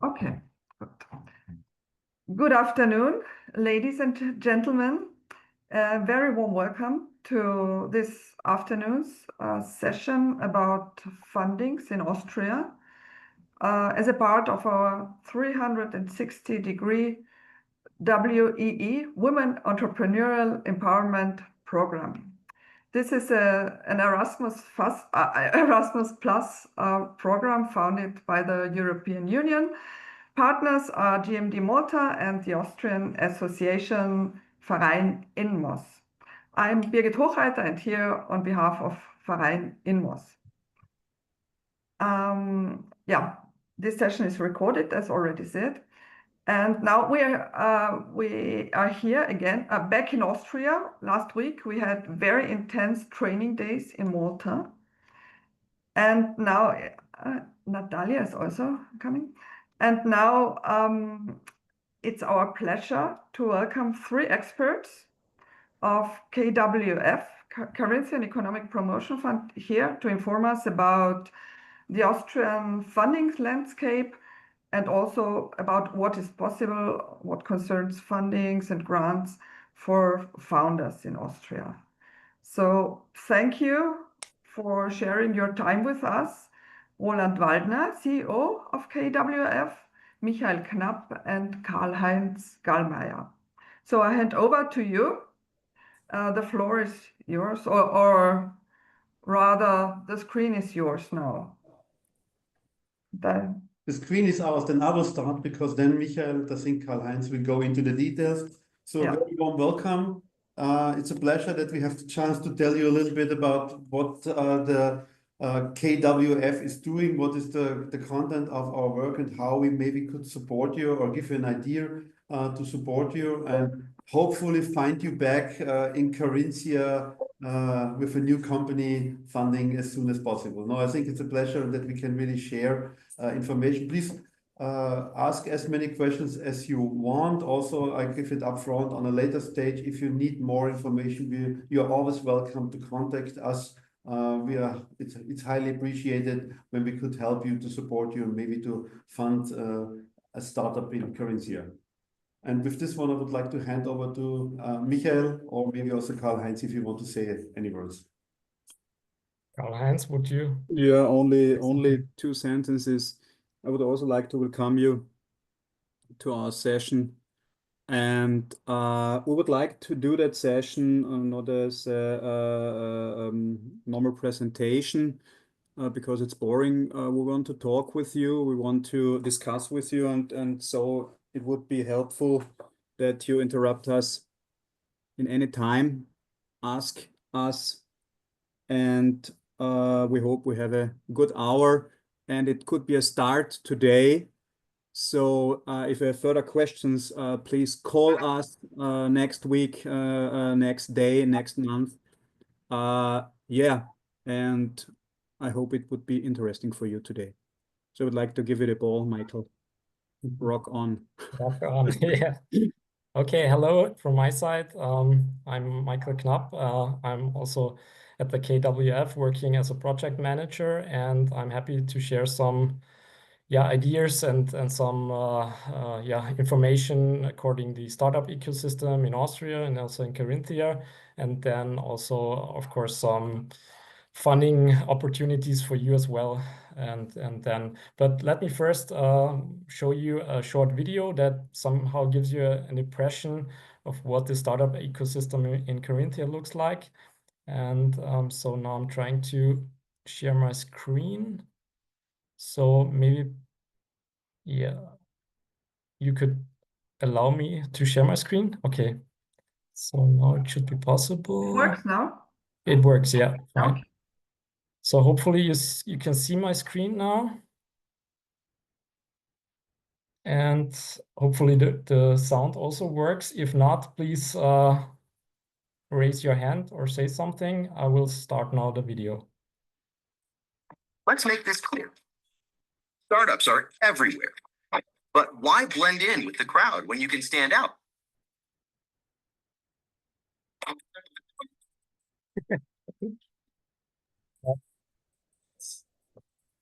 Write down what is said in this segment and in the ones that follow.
Okay, good. Good afternoon, ladies and gentlemen. Very warm welcome to this afternoon's session about fundings in Austria as a part of our 360-degree WEE, Women Entrepreneurial Empowerment Program. This is an Erasmus Plus program founded by the European Union. Partners are GMD Malta and the Austrian Association Verein Inmos. I'm Birgit Hochreiter and here on behalf of Verein Inmos. This session is recorded, as already said. And now we are here again, back in Austria. Last week we had very intense training days in Malta. And now Natalia is also coming. And now it's our pleasure to welcome 3 experts of KWF, Carinthian Economic Promotion Fund, here to inform us about the Austrian funding landscape and also about what is possible, what concerns fundings and grants for founders in Austria. So thank you for sharing your time with us, Roland Waldner, CEO of KWF, Michael Knapp and Karl-Heinz Gallmeier. So I hand over to you. The floor is yours, or rather the screen is yours now. The screen is ours, then I will start because then Michael, I think Karl-Heinz will go into the details. So Yeah. very warm welcome. It's a pleasure that we have the chance to tell you a little bit about what the KWF is doing, what is the content of our work and how we maybe could support you or give you an idea to support you and hopefully find you back in Carinthia with a new company funding as soon as possible. No, I think it's a pleasure that we can really share information. Please ask as many questions as you want. Also, I give it up front on a later stage. If you need more information, you are always welcome to contact us. It's highly appreciated when we could help you to support you and maybe to fund a startup in Carinthia. And with this one, I would like to hand over to Michael or maybe also Karl-Heinz if you want to say any words. Karl-Heinz, would you? Yeah, only 2 sentences. I would also like to welcome you to our session. And we would like to do that session not as a normal presentation because it's boring. We want to talk with you. We want to discuss with you. And so it would be helpful that you interrupt us in any time, ask us, and we hope we have a good hour and it could be a start today. So if you have further questions, please call us next week, next day, next month. Yeah, and I hope it would be interesting for you today. So I would like to give you the ball, Michael. Rock on. Rock on, yeah. Okay, hello from my side. I'm Michael Knapp. I'm also at the KWF working as a project manager, and I'm happy to share some ideas and some information according the startup ecosystem in Austria and also in Carinthia, and then also, of course, some funding opportunities for you as well. But let me first show you a short video that somehow gives you an impression of what the startup ecosystem in Carinthia looks like. And so now I'm trying to share my screen. So maybe, yeah, you could allow me to share my screen. Okay. So now it should be possible. It works now? It works, yeah, fine. Okay. So hopefully you can see my screen now. And hopefully the sound also works. If not, please raise your hand or say something. I will start now the video. Let's make this clear. Startups are everywhere. But why blend in with the crowd when you can stand out?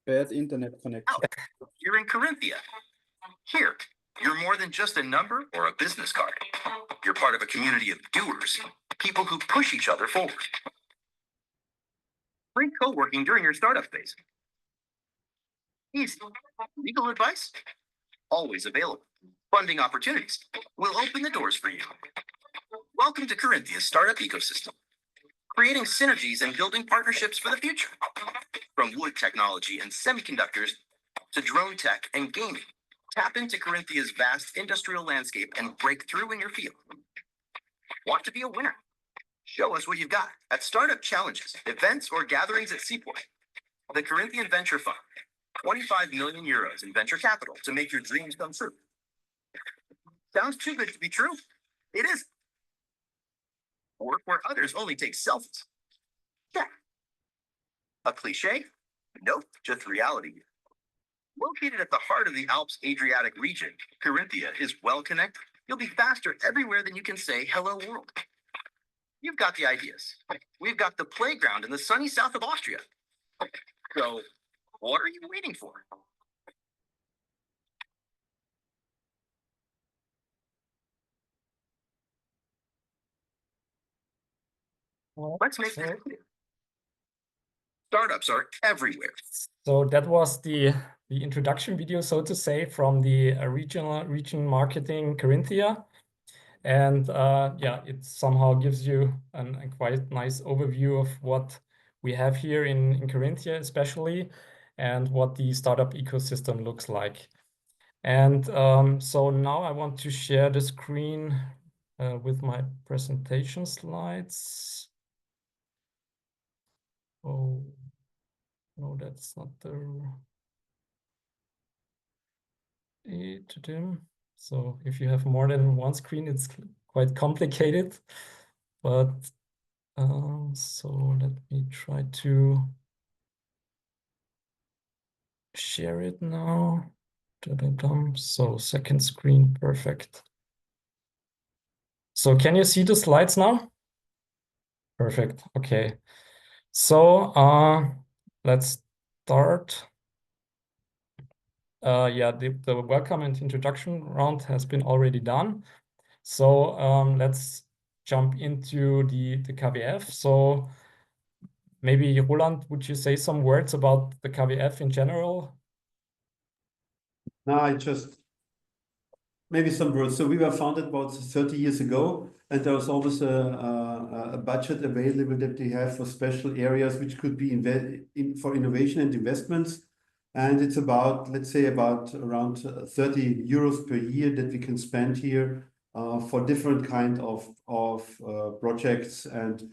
Bad internet connection. You're in Carinthia. Here, you're more than just a number or a business card. You're part of a community of doers, people who push each other forward. Free co-working during your startup phase. Easy. Legal advice? Always available. Funding opportunities will open the doors for you. Welcome to Carinthia's startup ecosystem, creating synergies and building partnerships for the future. From wood technology and semiconductors to drone tech and gaming, tap into Carinthia's vast industrial landscape and break through in your field. Want to be a winner? Show us what you've got at startup challenges, events, or gatherings at Seaport. The Carinthian Venture Fund, 25 million euros in venture capital to make your dreams come true. Sounds too good to be true. It is. Work where others only take selfies. Check. A cliche? Nope, just reality. Located at the heart of the Alps Adriatic region, Carinthia is well connected. You'll be faster everywhere than you can say hello world. You've got the ideas. We've got the playground in the sunny south of Austria. So, what are you waiting for? Let's make this clear. Startups are everywhere. So that was the introduction video, so to say, from the region marketing Carinthia. And yeah, it somehow gives you a quite nice overview of what we have here in Carinthia especially, and what the startup ecosystem looks like. And so now I want to share the screen with my presentation slides. Oh, no, that's not the So if you have more than one screen, it's quite complicated. But so let me try to share it now. So second screen, perfect. So can you see the slides now? Perfect, okay. So let's start. Yeah, the welcome and introduction round has been already done. So let's jump into the KWF. So maybe Roland, would you say some words about the KWF in general? No, maybe some words. So we were founded about 30 years ago, and there was always a budget available that we have for special areas which could be for innovation and investments. And it's about, let's say, about around 30 euros per year that we can spend here for different kind of projects and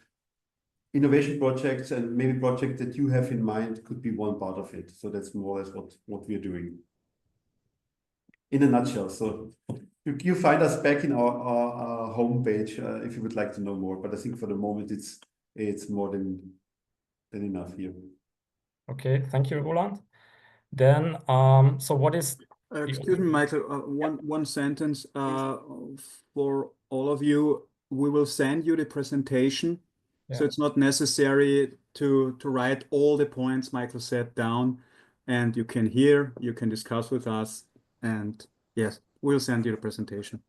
innovation projects, and maybe projects that you have in mind could be one part of it. So that's more or less what we're doing in a nutshell. So you find us back in our homepage if you would like to know more. But I think for the moment it's more than enough here. Okay, thank you, Roland. Then, so what is? Excuse me, Michael. One sentence for all of you. We will send you the presentation, so it's not necessary to write all the points Michael said down, and you can hear, you can discuss with us, and yes, we'll send you the presentation.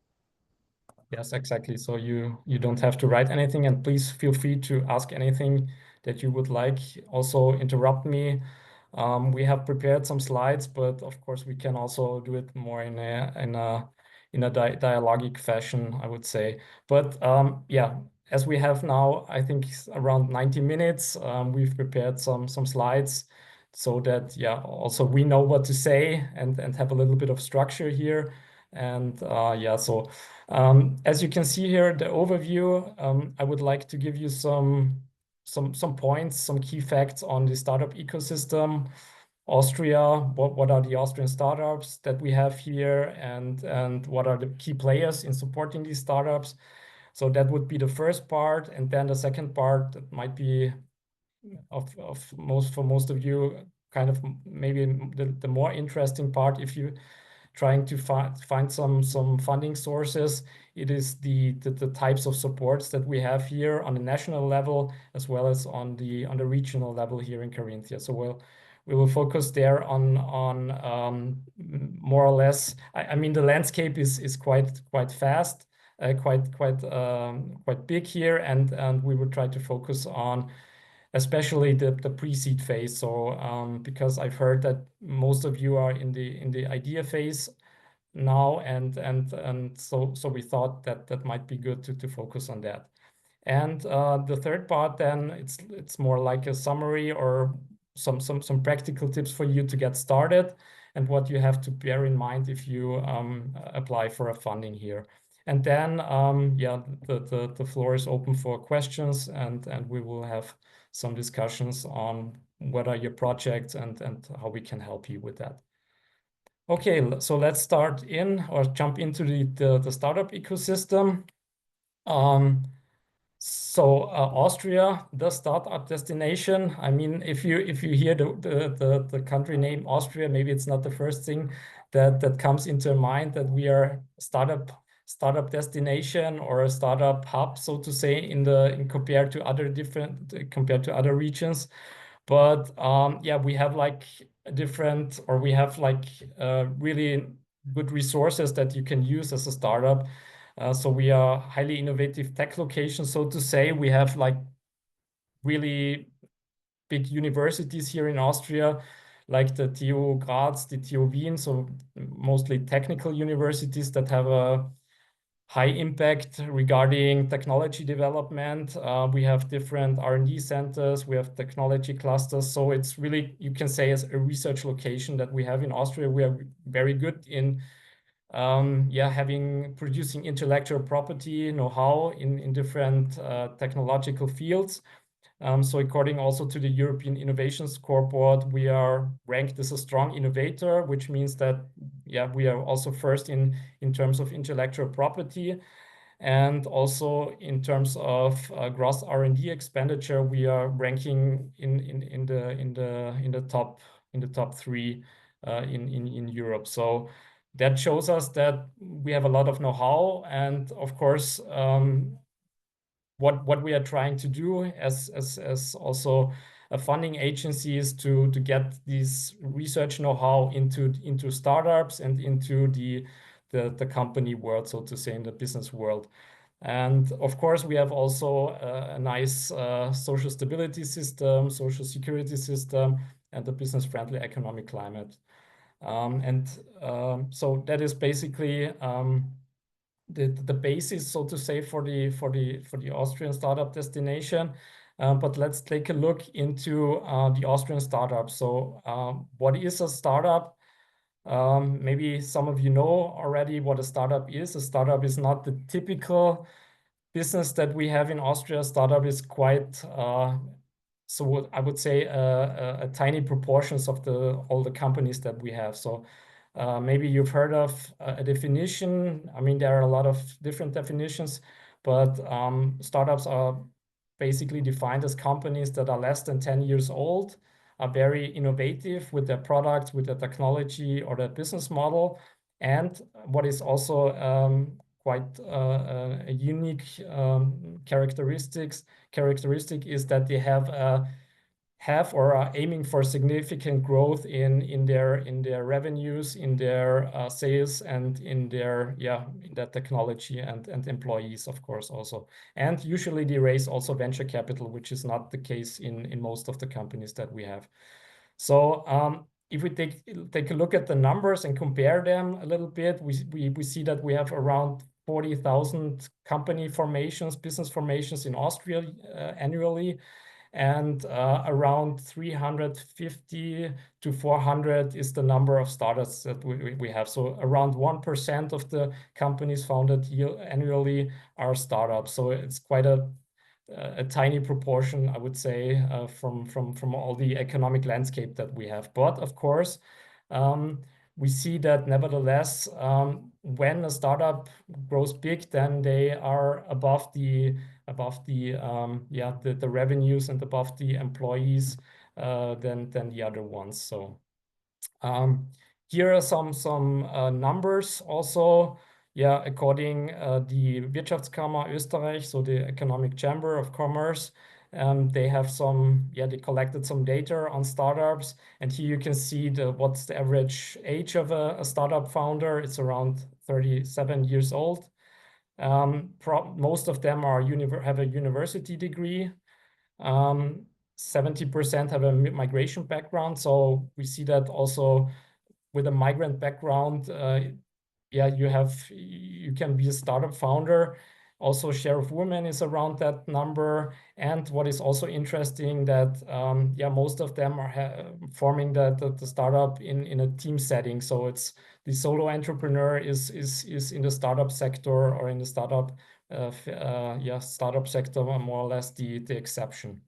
Yes, exactly. So you don't have to write anything, and please feel free to ask anything that you would like. Also interrupt me. We have prepared some slides, but of course we can also do it more in a dialogic fashion, I would say. But yeah, as we have now, I think around 90 minutes, we've prepared some slides so that yeah, also we know what to say and have a little bit of structure here. And yeah, so as you can see here, the overview, I would like to give you some points, some key facts on the startup ecosystem. Austria, what are the Austrian startups that we have here, and what are the key players in supporting these startups? So that would be the first part, and then the second part that might be for most of you kind of maybe the more interesting part if you trying to find some funding sources. It is the types of supports that we have here on the national level as well as on the regional level here in Carinthia. So We will focus there on more or less. I mean, the landscape is quite fast, quite big here, and we will try to focus on especially the pre-seed phase. So because I've heard that most of you are in the idea phase now, and so we thought that might be good to focus on that. And the third part, then it's more like a summary or some practical tips for you to get started and what you have to bear in mind if you apply for a funding here. And then yeah, the floor is open for questions, and we will have some discussions on what are your projects and how we can help you with that. Okay, so let's start in or jump into the startup ecosystem. So Austria, the startup destination. I mean, if you hear the country name Austria, maybe it's not the first thing that comes into mind, that we are startup destination or a startup hub, so to say, compared to other regions. But yeah, we have like really good resources that you can use as a startup. So we are highly innovative tech location, so to say. We have like really big universities here in Austria, like the TU Graz, the TU Wien, so mostly technical universities that have a high impact regarding technology development. We have different R&D centers, we have technology clusters. So it's really, you can say, as a research location that we have in Austria. We are very good in producing intellectual property know-how in different technological fields. So according also to the European Innovation Scoreboard, we are ranked as a strong innovator, which means that we are also first in terms of intellectual property, and also in terms of gross R&D expenditure, we are ranking in the top 3 in Europe. So that shows us that we have a lot of know-how, and of course, what we are trying to do as also a funding agency is to get this research know-how into startups and into the company world, so to say, in the business world. And of course, we have also a nice social stability system, social security system, and a business-friendly economic climate. So that is basically the basis, so to say, for the Austrian startup destination. But let's take a look into the Austrian startup. So what is a startup? Maybe some of you know already what a startup is. A startup is not the typical business that we have in Austria. Startup is quite so I would say a tiny proportions of all the companies that we have. So maybe you've heard of a definition. I mean, there are a lot of different definitions, but startups are basically defined as companies that are less than 10 years old, are very innovative with their products, with their technology or their business model. And what is also quite a unique characteristic is that they have or are aiming for significant growth in their revenues, in their sales, and in their technology and employees, of course, also. And usually they raise also venture capital, which is not the case in most of the companies that we have. So if we take a look at the numbers and compare them a little bit, we see that we have around 40,000 company formations, business formations in Austria annually, and around 350 to 400 is the number of startups that we have. So around 1% of the companies founded annually are startups. So it's quite a tiny proportion, I would say, from all the economic landscape that we have. But of course, we see that nevertheless, when a startup grows big, then they are above the revenues and above the employees than the other ones. So here are some numbers also. According the Wirtschaftskammer Österreich, so the Economic Chamber of Commerce, They have some, they collected some data on startups, and here you can see what's the average age of a startup founder. It's around 37 years old. Most of them have a university degree. 70% have a migration background. So we see that also with a migrant background, you can be a startup founder. Also, share of women is around that number. And what is also interesting that most of them are forming the startup in a team setting. So it's the solo entrepreneur is in the startup sector, or in the startup startup sector, more or less the exception.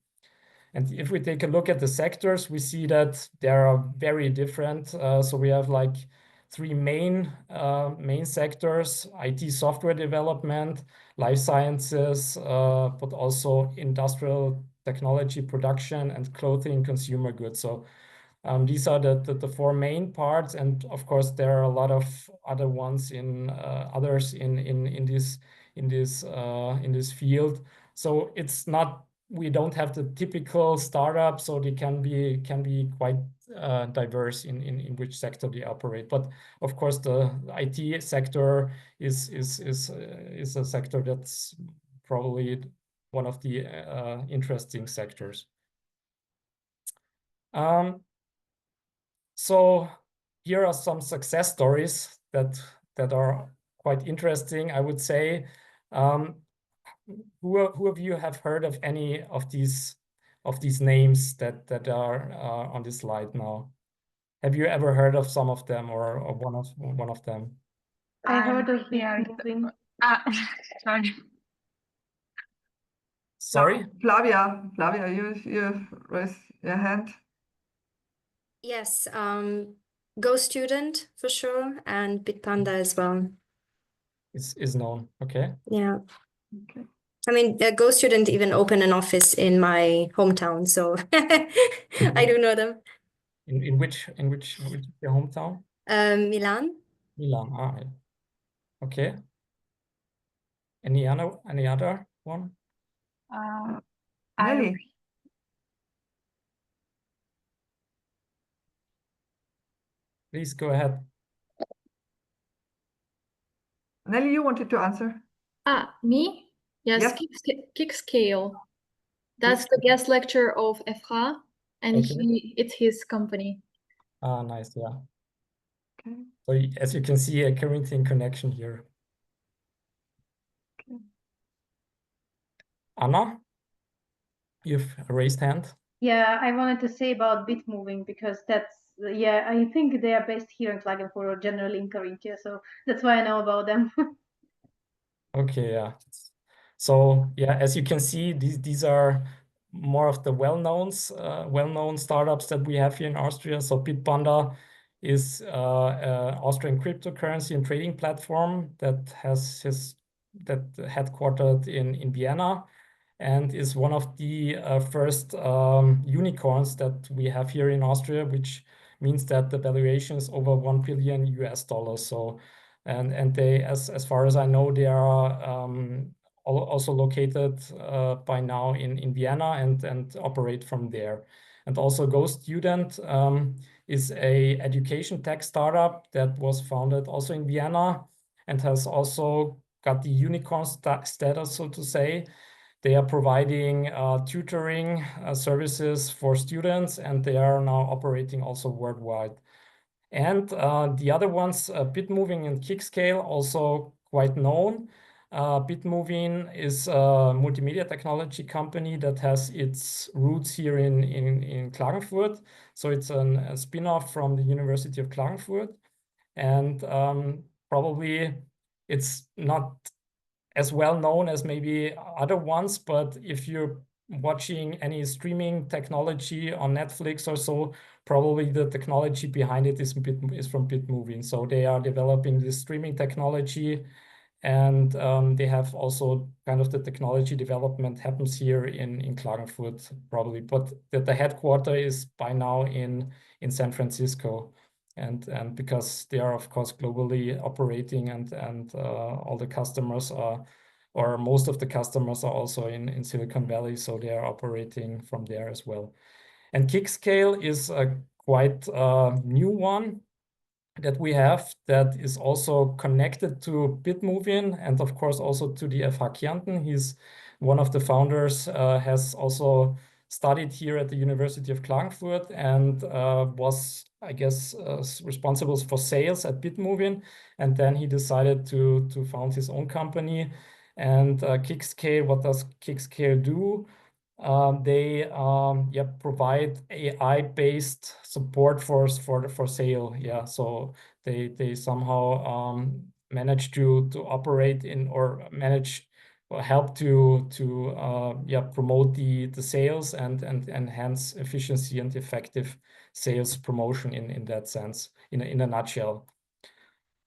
And if we take a look at the sectors, we see that they are very different. So we have like three main sectors: IT software development, life sciences, but also industrial technology production, and clothing consumer goods. So these are the four main parts, and of course there are a lot of other ones in this field. So it's not, we don't have the typical startup, so they can be quite diverse in which sector they operate. But of course, the IT sector is a sector that's probably one of the interesting sectors. So here are some success stories that are quite interesting, I would say. Who of you have heard of any of these names that are on this slide now? Have you ever heard of some of them, or one of them? I heard of the sorry. Sorry? Flavia, you raise your hand. Yes, Go Student for sure, and Bitpanda as well. Is known. Okay. Yeah. Okay. I mean, Go Student even opened an office in my hometown, so I do know them. In which your hometown? Milan. Milan. Yeah. Okay. Any other one? Nelly. Please go ahead. Nelly, you wanted to answer? Me? Yes, Kickscale. That's the guest lecture of Efra, and Okay. it's his company. Nice, yeah. Okay. So as you can see, a Corinthian connection here. Okay. Anna, you've raised hand. Yeah, I wanted to say about Bitmoving, because that's, I think they are based here in Klagenfurt, or generally in Carinthia, so that's why I know about them. Okay, yeah. So yeah, as you can see, these are more of the well-known startups that we have here in Austria. So Bitpanda is an Austrian cryptocurrency and trading platform that has headquartered in Vienna, and is one of the first unicorns that we have here in Austria, which means that the valuation is over $1 billion US. So, and they, as far as I know, they are also located by now in Vienna, and operate from there. And also Go Student is a education tech startup that was founded also in Vienna, and has also got the unicorn status, so to say. They are providing tutoring services for students, and they are now operating also worldwide. And the other ones, Bitmoving and Kickscale, also quite known. Bitmoving is a multimedia technology company that has its roots here in Klagenfurt. So it's a spin-off from the University of Klagenfurt. And probably it's not as well known as maybe other ones, but if you're watching any streaming technology on Netflix or so, probably the technology behind it is from Bitmoving. So they are developing this streaming technology, and they have also kind of the technology development happens here in Klagenfurt probably, but the headquarter is by now in San Francisco. And because they are, of course, globally operating, and all the customers are or most of the customers are also in Silicon Valley, so they are operating from there as well. And Kickscale is a quite new one that we have that is also connected to Bitmovin and of course also to the FH Kärnten. He's one of the founders, has also studied here at the University of Klagenfurt and was, I guess, responsible for sales at Bitmovin. And then he decided to found his own company. And Kickscale, what does Kickscale do? They provide AI-based support for sale. Yeah, so they somehow manage to operate in or manage or help to promote the sales and enhance efficiency and effective sales promotion in that sense, in a nutshell.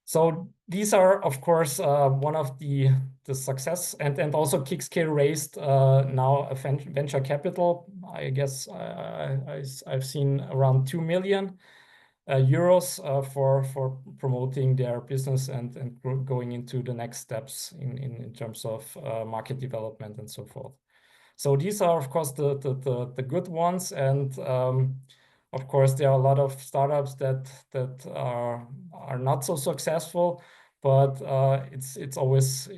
So these are, of course, one of the success, and also Kickscale raised now a venture capital. I guess I've seen around 2 million euros for promoting their business and going into the next steps in terms of market development and so forth. So these are, of course, the good ones, and of course, there are a lot of startups that are not so successful, but it's always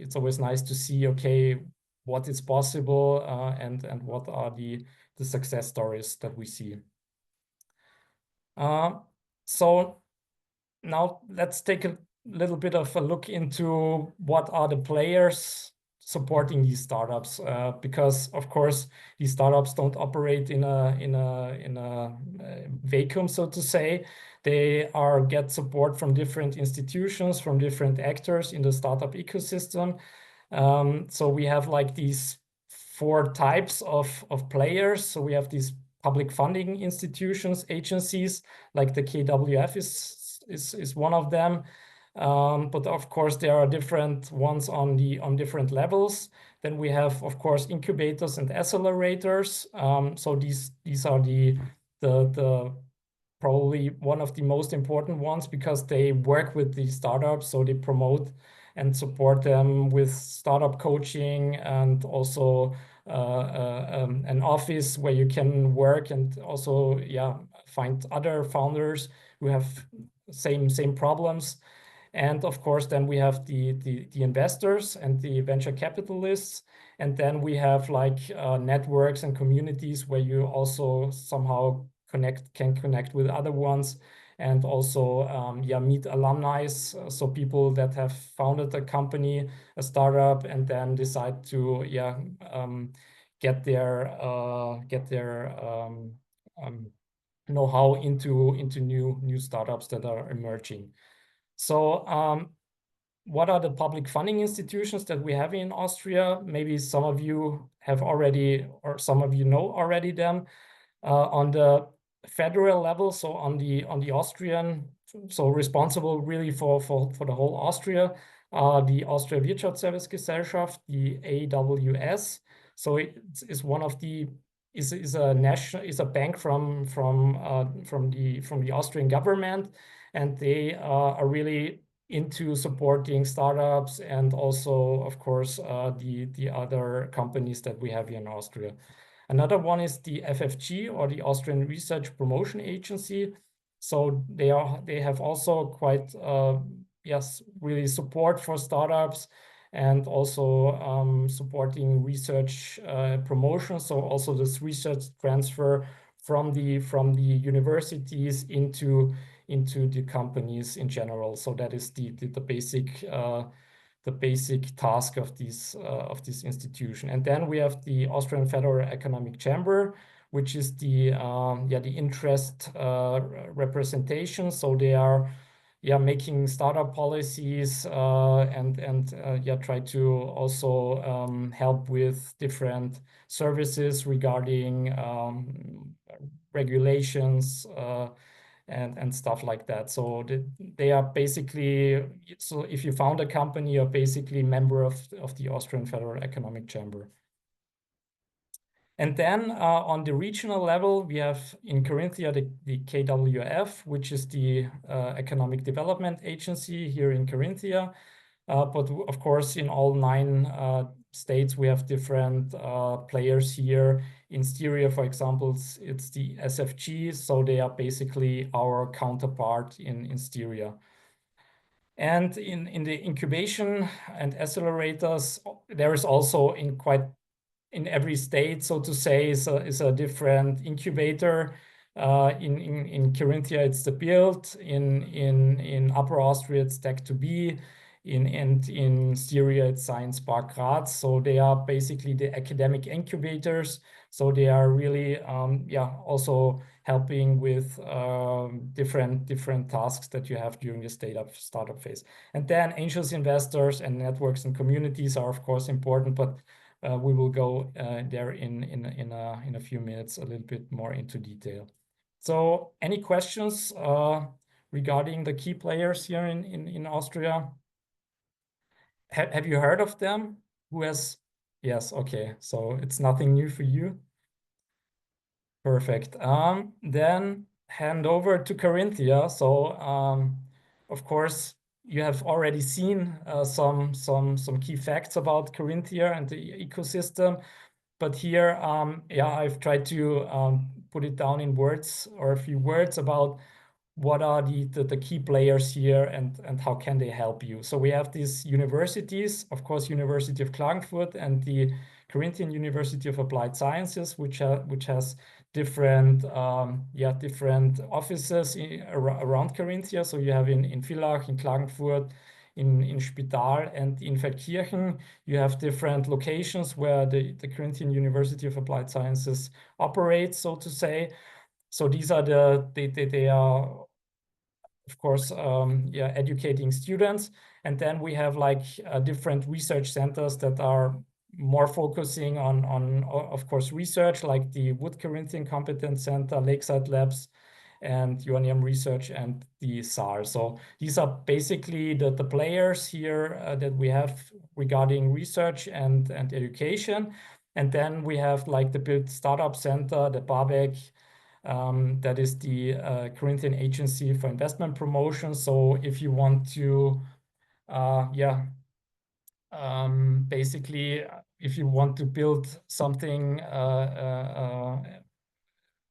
nice to see, okay, what is possible and what are the success stories that we see. So now let's take a little bit of a look into what are the players supporting these startups, because of course these startups don't operate in a vacuum, so to say. They get support from different institutions, from different actors in the startup ecosystem. So we have like these 4 types of players. So we have these public funding institutions, agencies, like the KWF is one of them. But of course, there are different ones on different levels. Then we have, of course, incubators and accelerators. So these are the probably one of the most important ones because they work with the startups, so they promote and support them with startup coaching and also an office where you can work and also find other founders who have same problems. And of course, then we have the investors and the venture capitalists. And then we have like networks and communities where you also somehow can connect with other ones and also meet alumni. So people that have founded a company, a startup, and then decide to get their know-how into new startups that are emerging. So what are the public funding institutions that we have in Austria? Maybe some of you have already, or some of you know already them. On the federal level, so on the Austrian, so responsible really for the whole Austria, the Austria Wirtschaftsservicegesellschaft, the AWS. So it's one of the is a bank from the Austrian government, and they are really into supporting startups and also, of course, the other companies that we have here in Austria. Another one is the FFG, or the Austrian Research Promotion Agency. So they have also quite really support for startups and also supporting research promotion. So also this research transfer from the universities into the companies in general. So that is the basic task of this institution. And then we have the Austrian Federal Economic Chamber, which is the interest representation. So they are making startup policies and try to also help with different services regarding regulations and stuff like that. So they are basically, so if you found a company, you're basically a member of the Austrian Federal Economic Chamber. And then on the regional level, we have in Carinthia the KWF, which is the Economic Development Agency here in Carinthia. But of course, in all 9 states, we have different players here. In Styria, for example, it's the SFG, so they are basically our counterpart in Styria. And in the incubation and accelerators, there is also in every state, so to say, is a different incubator. In Carinthia, it's the Build. In Upper Austria, it's Tech2B. In Styria, it's Science Park Graz. So they are basically the academic incubators. So they are really, also helping with different tasks that you have during the startup phase. And then angels, investors, and networks and communities are of course important, but we will go there in a few minutes a little bit more into detail. So any questions regarding the key players here in Austria? Have you heard of them? Who has? Yes, okay. So it's nothing new for you. Perfect. Then hand over to Carinthia. So of course you have already seen some key facts about Carinthia and the ecosystem, but here I've tried to put it down in words or a few words about what are the key players here and how can they help you. So we have these universities, of course, University of Klagenfurt and the Carinthian University of Applied Sciences, which has different different offices around Carinthia. So you have in Villach, in Klagenfurt, in Spital, and in Feldkirchen. You have different locations where the Carinthian University of Applied Sciences operates, so to say. So these are they are of course educating students, and then we have like different research centers that are more focusing on of course research, like the Wood Carinthian Competence Center, Lakeside Labs, and uranium research, and the SAR. So these are basically the players here that we have regarding research and education. And then we have like the Build Startup Center, the BABEC, that is the Carinthian Agency for Investment Promotion. So if you want to, basically, if you want to build something,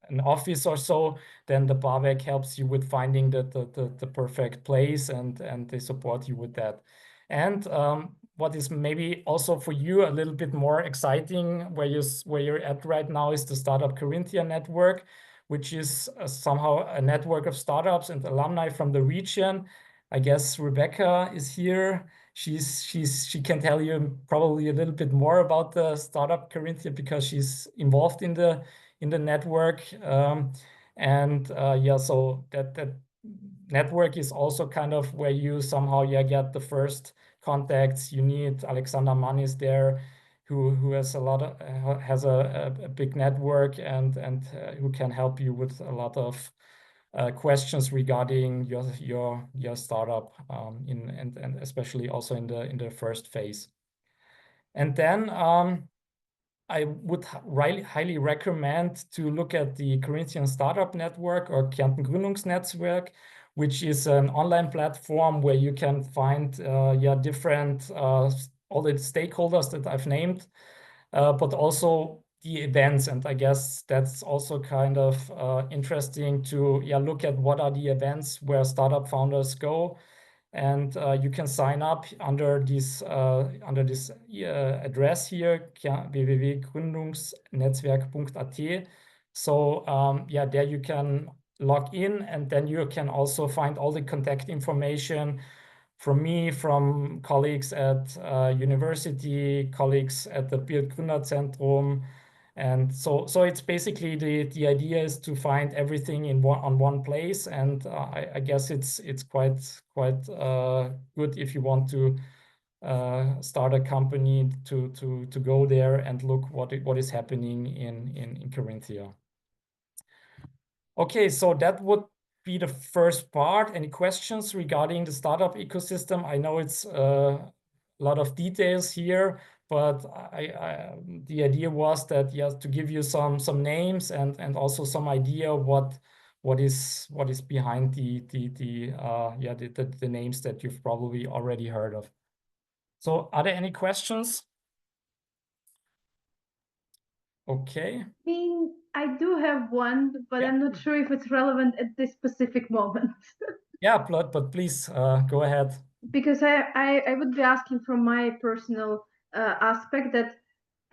an office or so, then the BABEC helps you with finding the perfect place, and they support you with that. And what is maybe also for you a little bit more exciting, where you're at right now, is the Startup Carinthia network, which is somehow a network of startups and alumni from the region. I guess Rebecca is here. She can tell you probably a little bit more about the Startup Carinthia because she's involved in the network. So that network is also kind of where you somehow get the first contacts. You need Alexander Mann is there, who has a big network and who can help you with a lot of questions regarding your startup, and especially also in the first phase. And then I would highly recommend to look at the Carinthian Startup Network, or Kärnten Gründungsnetzwerk, which is an online platform where you can find different all the stakeholders that I've named, but also the events. And I guess that's also kind of interesting to look at what are the events where startup founders go. And you can sign up under this address here, www.gründungsnetzwerk.at. So there you can log in, and then you can also find all the contact information from me, from colleagues at university, colleagues at the Bild Gründerzentrum. And so it's basically the idea is to find everything on one place, and I guess it's quite good if you want to start a company to go there and look what is happening in Carinthia. Okay, so that would be the first part. Any questions regarding the startup ecosystem? I know it's a lot of details here, but the idea was that to give you some names and also some idea what is behind the names that you've probably already heard of. So are there any questions? Okay. I mean, I do have one, but Yeah. I'm not sure if it's relevant at this specific moment. Yeah, but please go ahead. Because I would be asking from my personal aspect that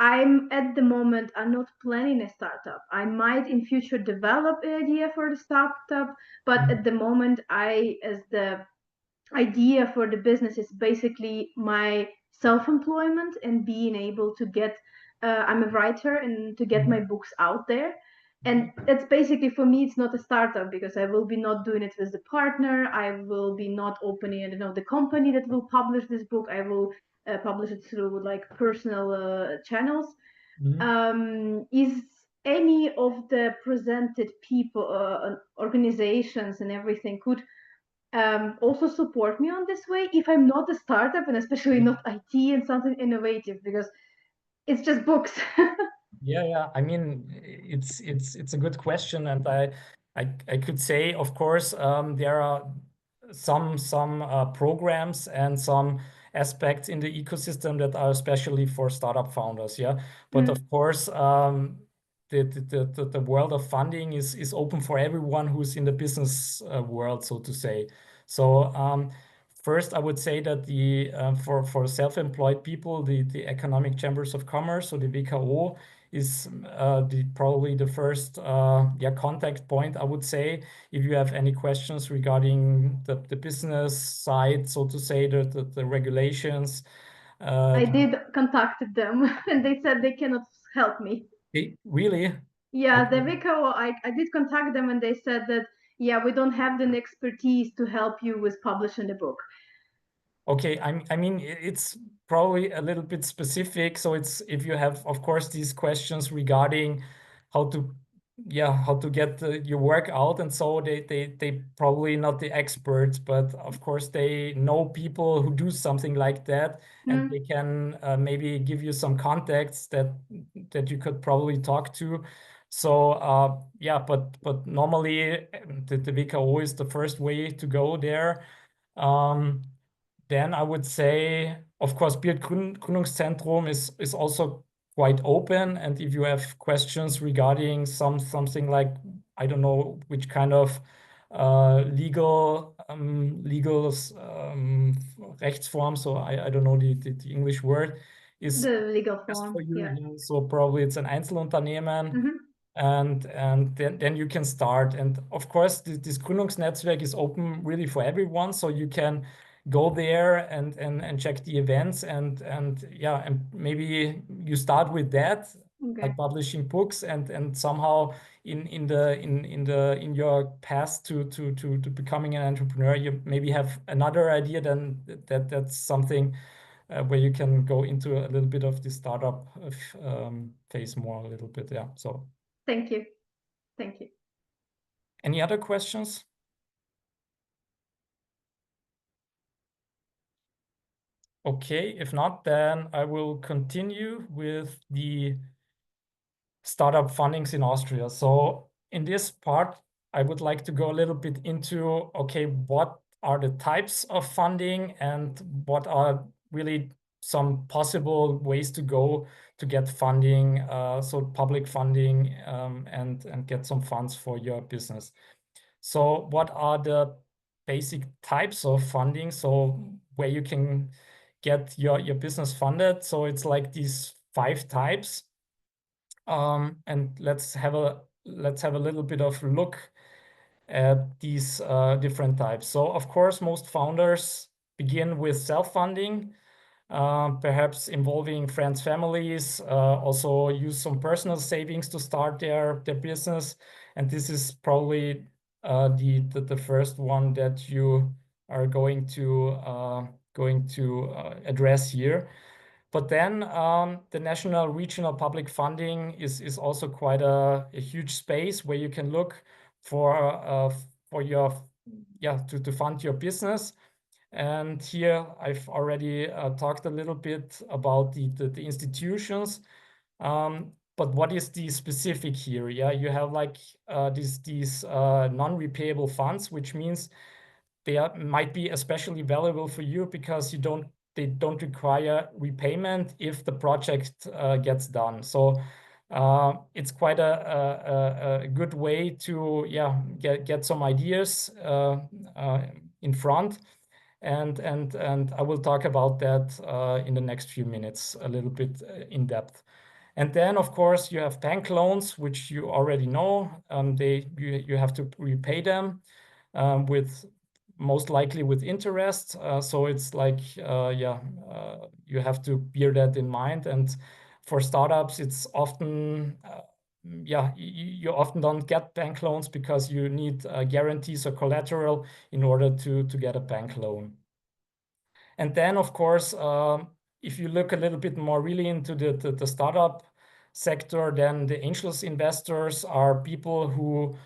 I'm at the moment, I'm not planning a startup. I might in future develop an idea for the startup, but at the moment, as the idea for the business is basically my self-employment and being able to get I'm a writer and to get my books out there. And that's basically, for me, it's not a startup because I will be not doing it with the partner. I will be not opening, I don't know, the company that will publish this book. I will publish it through like personal channels. Is any of the presented people, organizations and everything could also support me on this way if I'm not a startup and especially not IT and something innovative, because it's just books. Yeah. I mean, it's a good question, and I could say, of course, there are some programs and some aspects in the ecosystem that are especially for startup founders. Yeah, but of course, the world of funding is open for everyone who's in the business world, so to say. So first, I would say that the for self-employed people, the Economic Chambers of Commerce, so the WKO, is probably the first contact point, I would say, if you have any questions regarding the business side, so to say, the regulations. I did contacted them and they said they cannot help me. Really? Yeah, Okay. the WKO, I did contact them and they said that, yeah, we don't have the expertise to help you with publishing the book. Okay, I mean, it's probably a little bit specific. So it's, if you have, of course, these questions regarding how to get your work out, and so they probably not the experts, but of course they know people who do something like that, and they can maybe give you some contacts that you could probably talk to. So but normally the WKO is the first way to go there. Then I would say, of course, Gründungszentrum is also quite open. And if you have questions regarding something like, I don't know which kind of legal Rechtsform, so I don't know the English word, is the legal best form. for you. Yeah. So probably it's an Einzelunternehmen. And then you can start. And of course, this Gründungsnetzwerk is open really for everyone. So you can go there and check the events and maybe you start with that, like publishing books, and somehow in your path to becoming an entrepreneur, you maybe have another idea, then that's something where you can go into a little bit of the startup phase more a little bit. Yeah. So Thank you. any other questions? Okay, if not, then I will continue with the startup fundings in Austria. So in this part, I would like to go a little bit into, okay, what are the types of funding and what are really some possible ways to go to get funding, so public funding, and get some funds for your business. So what are the basic types of funding? So where you can get your business funded. So it's like these 5 types. And let's have a little bit of look at these different types. So of course, most founders begin with self-funding, perhaps involving friends, families, also use some personal savings to start their business. And this is probably the first one that you are going to address here. But then the national, regional public funding is also quite a huge space where you can look for your to fund your business. And here I've already talked a little bit about the institutions. But what is the specific here? Yeah, you have like these non-repayable funds, which means they might be especially valuable for you because they don't require repayment if the project gets done. So it's quite a good way to get some ideas in front. And I will talk about that in the next few minutes a little bit in depth. And then, of course, you have bank loans, which you already know. You have to repay them with most likely with interest. So it's like, you have to bear that in mind. And for startups, it's often, you often don't get bank loans because you need guarantees or collateral in order to get a bank loan. And then, of course, if you look a little bit more really into the startup sector, then the angels investors are people who,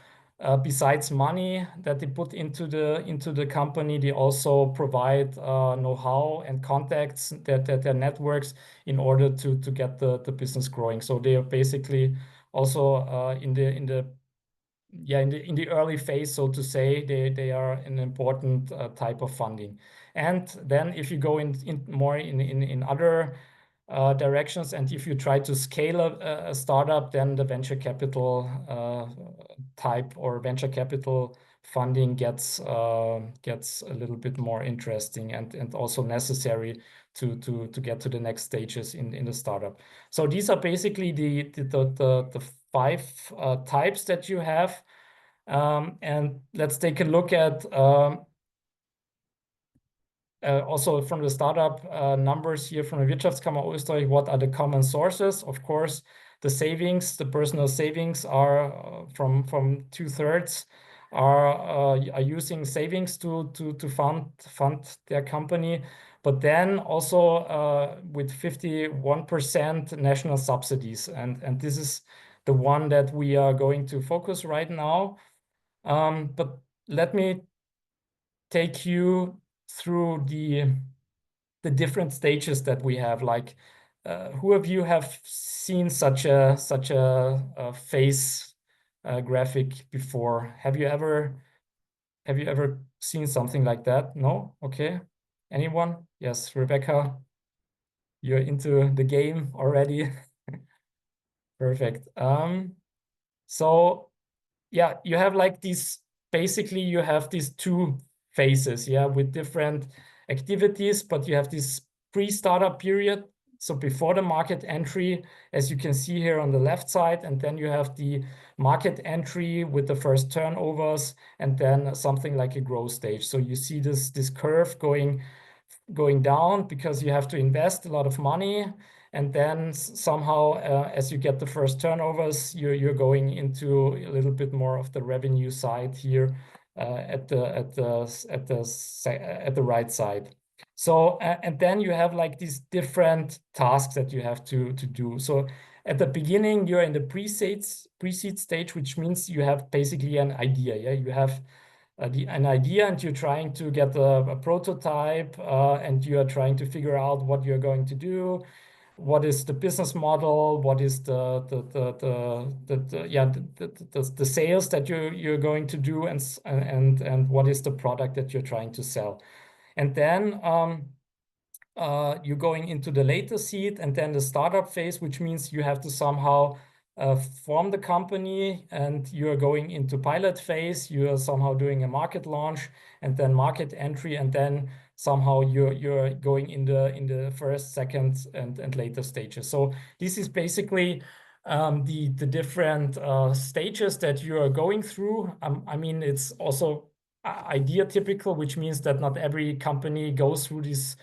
besides money that they put into the company, they also provide know-how and contacts that their networks in order to get the business growing. So they are basically also in the early phase, so to say. They are an important type of funding. And then if you go in more in other directions, and if you try to scale a startup, then the venture capital type or venture capital funding gets a little bit more interesting and also necessary to get to the next stages in the startup. So these are basically the 5 types that you have. And let's take a look at also from the startup numbers here from the Wirtschaftskammer Österreich. What are the common sources? Of course, the savings, the personal savings are from 2/3 are using savings to fund their company. But then also with 51% national subsidies, and this is the one that we are going to focus right now. But let me take you through the different stages that we have. Like, who of you have seen such a phase graphic before? Have you ever seen something like that? No? Okay. Anyone? Yes, Rebecca, you're into the game already. Perfect. So yeah, you have like these, basically you have these 2 phases, with different activities, but you have this pre-startup period, so before the market entry, as you can see here on the left side, and then you have the market entry with the first turnovers, and then something like a growth stage. So you see this curve going down because you have to invest a lot of money, and then somehow as you get the first turnovers, you're going into a little bit more of the revenue side here at the right side. So and then you have like these different tasks that you have to do. So at the beginning, you're in the pre-seed stage, which means you have basically an idea. You have an idea, and you're trying to get a prototype, and you are trying to figure out what you're going to do, what is the business model, what is the sales that you're going to do, and what is the product that you're trying to sell. And then you're going into the later seed, and then the startup phase, which means you have to somehow form the company, and you're going into pilot phase. You are somehow doing a market launch, and then market entry, and then somehow you're going in the first, second, and later stages. So this is basically the different stages that you are going through. I mean, it's also idea typical, which means that not every company goes through these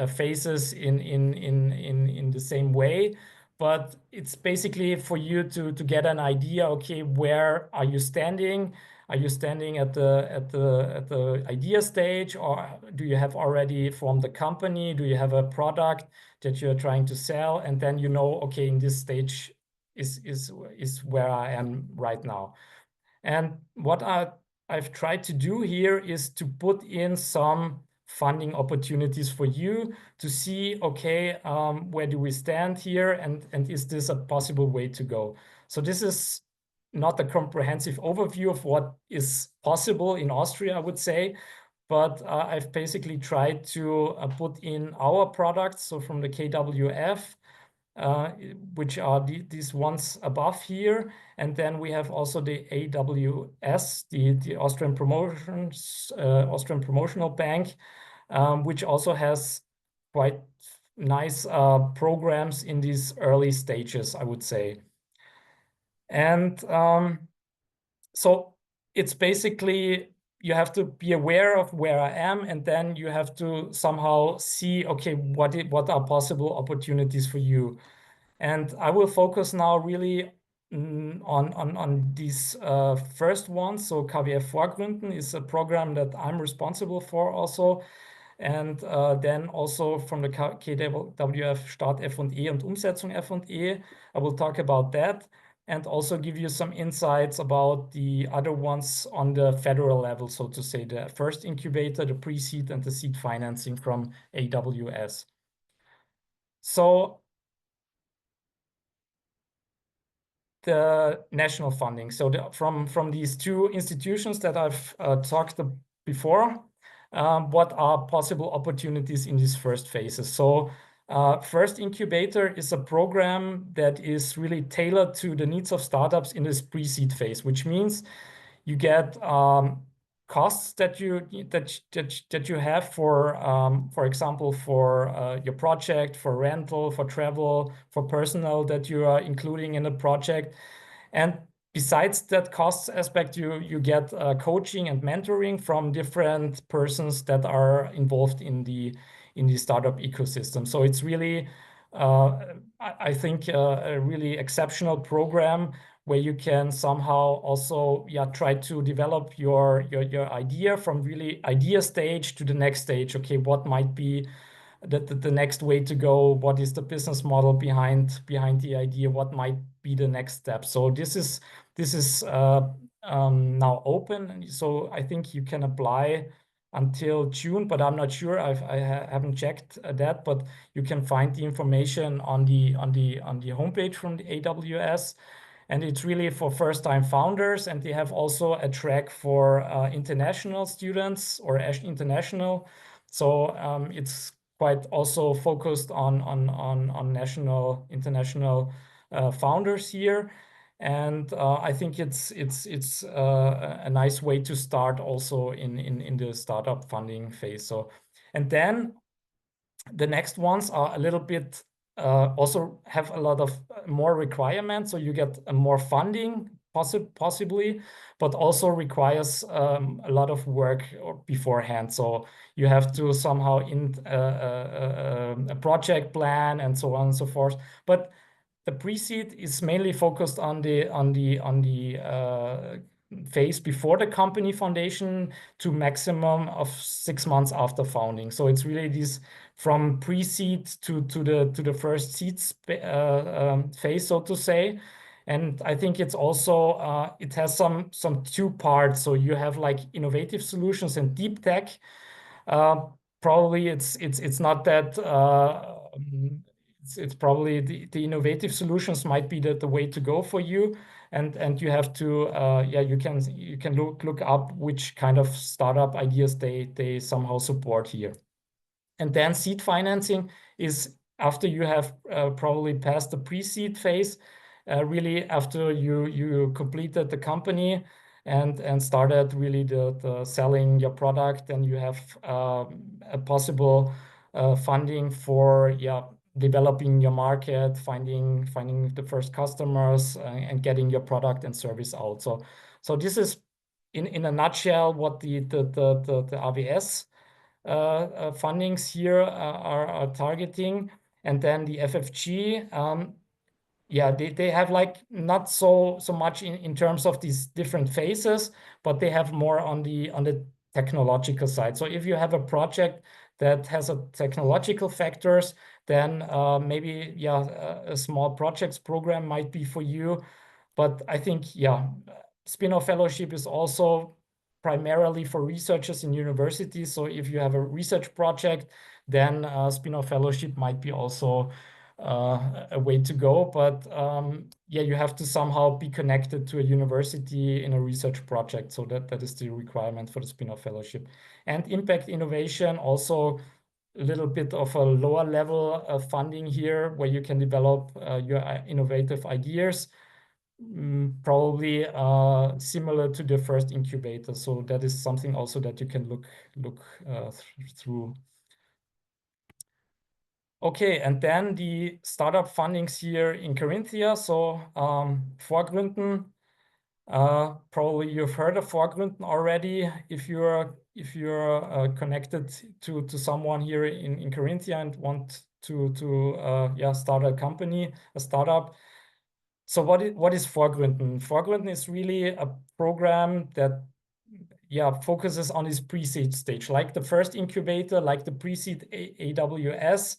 phases in the same way. But it's basically for you to get an idea, okay, where are you standing? Are you standing at the idea stage, or do you have already formed the company? Do you have a product that you're trying to sell? And then you know, okay, in this stage is where I am right now. And what I've tried to do here is to put in some funding opportunities for you to see, okay, where do we stand here, and is this a possible way to go? So this is not a comprehensive overview of what is possible in Austria, I would say, but I've basically tried to put in our products, so from the KWF, which are these ones above here. And then we have also the AWS, the Austrian Promotional Bank, which also has quite nice programs in these early stages, I would say. And so it's basically, you have to be aware of where I am, and then you have to somehow see, okay, what are possible opportunities for you? And I will focus now really on these first ones. So KWF Vorgründen is a program that I'm responsible for also. And then also from the KWF Start F&E und Umsetzung F&E, I will talk about that and also give you some insights about the other ones on the federal level, so to say, the first incubator, the pre-seed and the seed financing from AWS. So the national funding. So from these two institutions that I've talked before, what are possible opportunities in these first phases? So first incubator is a program that is really tailored to the needs of startups in this pre-seed phase, which means you get costs that you have for example, for your project, for rental, for travel, for personnel that you are including in the project. And besides that costs aspect, you get coaching and mentoring from different persons that are involved in the startup ecosystem. So it's really, I think, a really exceptional program where you can somehow also try to develop your idea from really idea stage to the next stage. Okay, what might be the next way to go? What is the business model behind the idea? What might be the next step? So this is now open, so I think you can apply until June, but I'm not sure. I haven't checked that, but you can find the information on the homepage from the AWS. And it's really for first-time founders, and they have also a track for international students or international. So it's quite also focused on international founders here, and I think it's a nice way to start also in the startup funding phase. So, and then the next ones are a little bit also have a lot of more requirements. So you get more funding possibly, but also requires a lot of work beforehand. So you have to somehow a project plan and so on and so forth. But the pre-seed is mainly focused on the phase before the company foundation to maximum of 6 months after founding. So it's really this from pre-seed to the first seeds phase, so to say. And I think it's also it has some two parts. So you have like innovative solutions and deep tech. Probably it's not that. It's probably the innovative solutions might be the way to go for you, and you have to you can look up which kind of startup ideas they somehow support here. And then seed financing is after you have probably passed the pre-seed phase, really after you completed the company and started really the selling your product, and you have a possible funding for developing your market, finding the first customers, and getting your product and service out. So this is in a nutshell what the AWS fundings here are targeting. And then the FFG, they have like not so much in terms of these different phases, but they have more on the technological side. So if you have a project that has a technological factors, then maybe a small projects program might be for you. But I think spin-off fellowship is also primarily for researchers in universities. So if you have a research project, then spin-off fellowship might be also a way to go. But yeah, you have to somehow be connected to a university in a research project. So that is the requirement for the spin-off fellowship. And impact innovation, also a little bit of a lower level of funding here, where you can develop your innovative ideas. Probably similar to the first incubator. So that is something also that you can look through. Okay, and then the startup fundings here in Carinthia. So Vorgründen, probably you've heard of Vorgründen already if you're connected to someone here in Carinthia and want to start a company, a startup. So what is Vorgründen? Vorgründen is really a program that focuses on this pre-seed stage, like the first incubator, like the pre-seed AWS.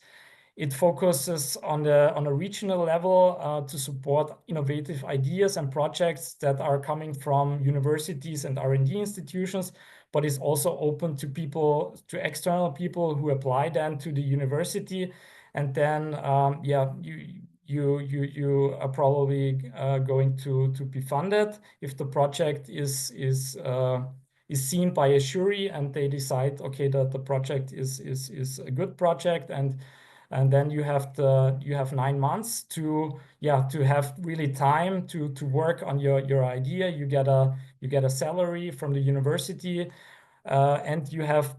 It focuses on a regional level to support innovative ideas and projects that are coming from universities and R&D institutions, but is also open to people, to external people who apply then to the university, and then you are probably going to be funded if the project is seen by a jury and they decide, okay, that the project is a good project, and then you have 9 months to have really time to work on your idea. You get a salary from the university, and you have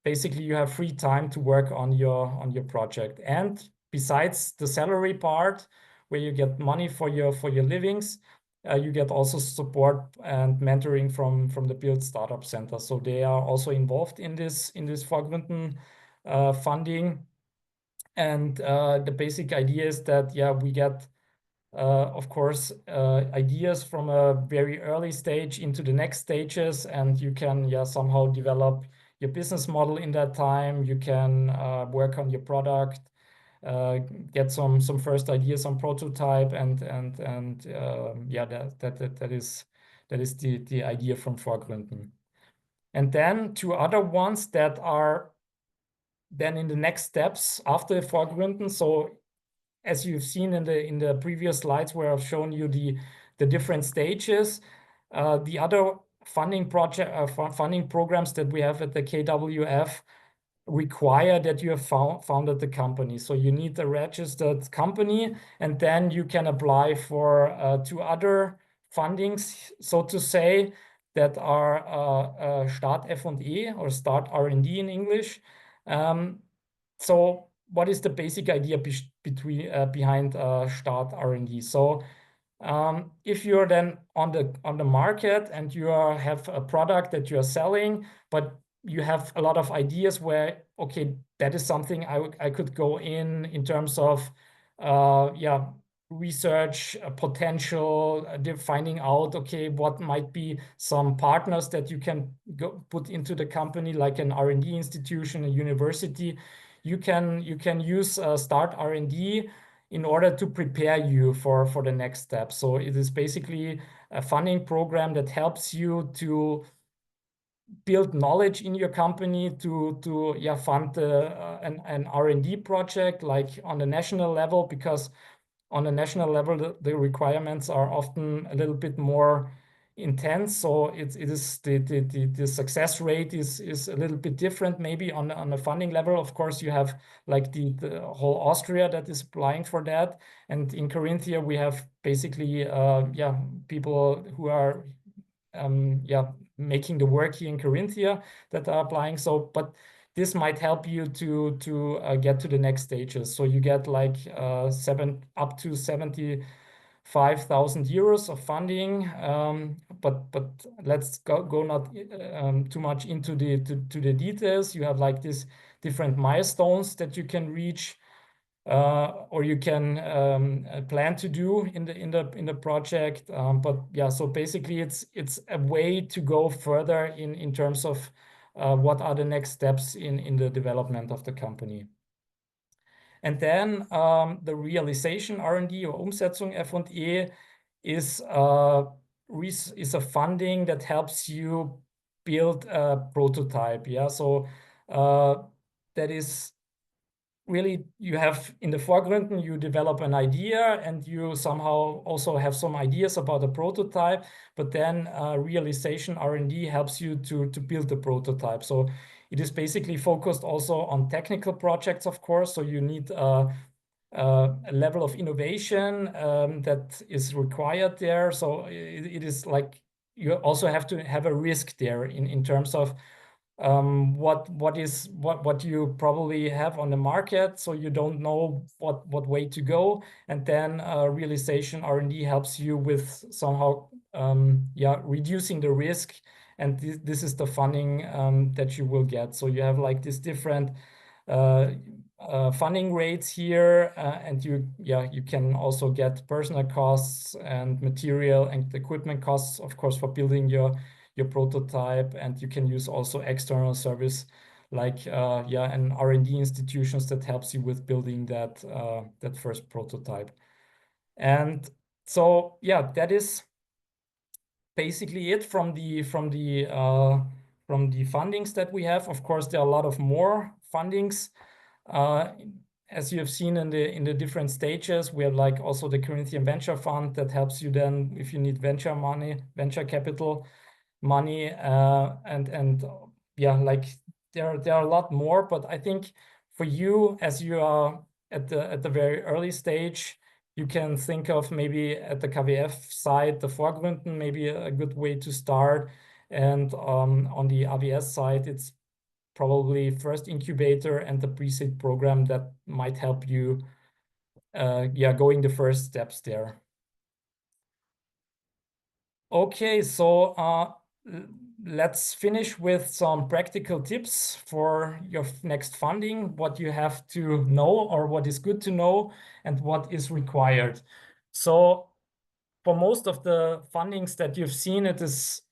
basically you have free time to work on your project. And besides the salary part, where you get money for your livings, you get also support and mentoring from the Build Startup Center. So they are also involved in this Vorgründen funding. And the basic idea is that we get of course ideas from a very early stage into the next stages, and you can somehow develop your business model in that time. You can work on your product, get some first ideas on prototype, and that is the idea from Vorgründen. And then 2 other ones that are then in the next steps after Vorgründen. So as you've seen in the previous slides where I've shown you the different stages, the other funding programs that we have at the KWF require that you have founded the company. So you need a registered company, and then you can apply for 2 other fundings, so to say, that are Start F&E or Start R&D in English. So what is the basic idea behind Start R&D? So if you're then on the market and you have a product that you are selling, but you have a lot of ideas where, okay, that is something I could go in terms of research potential, finding out, okay, what might be some partners that you can put into the company, like an R&D institution, a university. You can use Start R&D in order to prepare you for the next step. So it is basically a funding program that helps you to build knowledge in your company, to fund an R&D project, like on the national level, because on the national level the requirements are often a little bit more intense. So it is the success rate is a little bit different maybe on the funding level. Of course, you have like the whole Austria that is applying for that, and in Carinthia we have basically people who are making the work here in Carinthia that are applying. So but this might help you to get to the next stages. So you get like up to 75,000 euros of funding, but let's go not too much into the details. You have like these different milestones that you can reach, or you can plan to do in the project. But so basically it's a way to go further in terms of what are the next steps in the development of the company. And then the realization R&D or Umsetzung F&E is a funding that helps you build a prototype. So that is really you have in the foreground, you develop an idea and you somehow also have some ideas about a prototype, but then realization R&D helps you to build the prototype. So it is basically focused also on technical projects, of course. So you need a level of innovation that is required there. So it is like you also have to have a risk there in terms of what you probably have on the market, so you don't know what way to go, and then realization R&D helps you with somehow reducing the risk, and this is the funding that you will get. So you have like these different funding rates here, and you can also get personal costs and material and equipment costs, of course, for building your prototype, and you can use also external service like and R&D institutions that helps you with building that first prototype. And so that is basically it from the fundings that we have. Of course, there are a lot of more fundings. As you have seen in the different stages, we have like also the Corinthian Venture Fund that helps you then if you need venture capital money, and like there are a lot more, but I think for you, as you are at the very early stage, you can think of maybe at the KWF side, the Vorgründen, maybe a good way to start, and on the AWS side, it's probably first incubator and the pre-seed program that might help you going the first steps there. Okay, so let's finish with some practical tips for your next funding, what you have to know or what is good to know and what is required. So for most of the fundings that you've seen, it is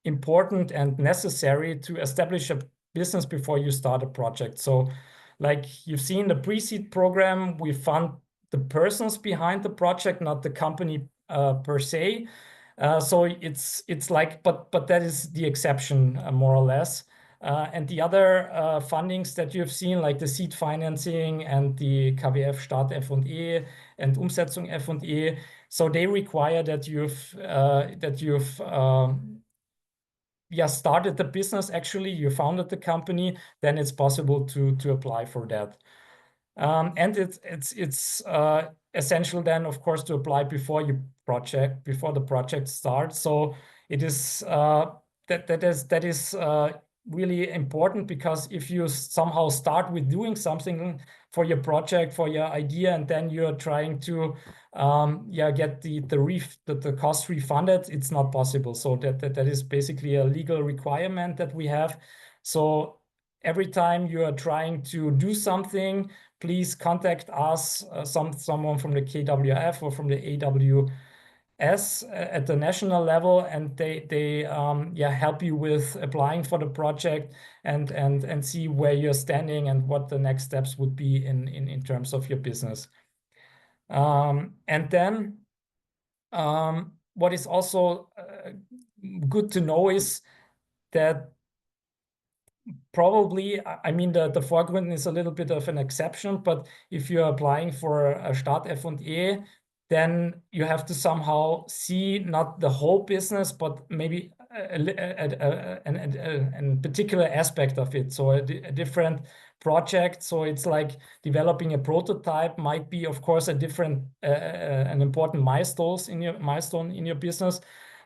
important and necessary to establish a business before you start a project. So like you've seen the pre-seed program, we fund the persons behind the project, not the company per se. So it's like, but that is the exception, more or less. And the other fundings that you've seen, like the seed financing and the KWF Start F&E and Umsetzung F&E, so they require that you've started the business. Actually, you founded the company, then it's possible to apply for that. And it's essential then, of course, to apply before the project starts. So it is that is really important, because if you somehow start with doing something for your project, for your idea, and then you're trying to get the cost refunded, it's not possible. So that is basically a legal requirement that we have. So every time you are trying to do something, please contact us, someone from the KWF or from the AWS at the national level, and they help you with applying for the project and see where you're standing and what the next steps would be in terms of your business. And then what is also good to know is that probably, I mean, the Vorgründen is a little bit of an exception, but if you're applying for a Start F&E, then you have to somehow see not the whole business, but maybe a particular aspect of it. So a different project. So it's like developing a prototype might be, of course, a different, an important milestone in your business,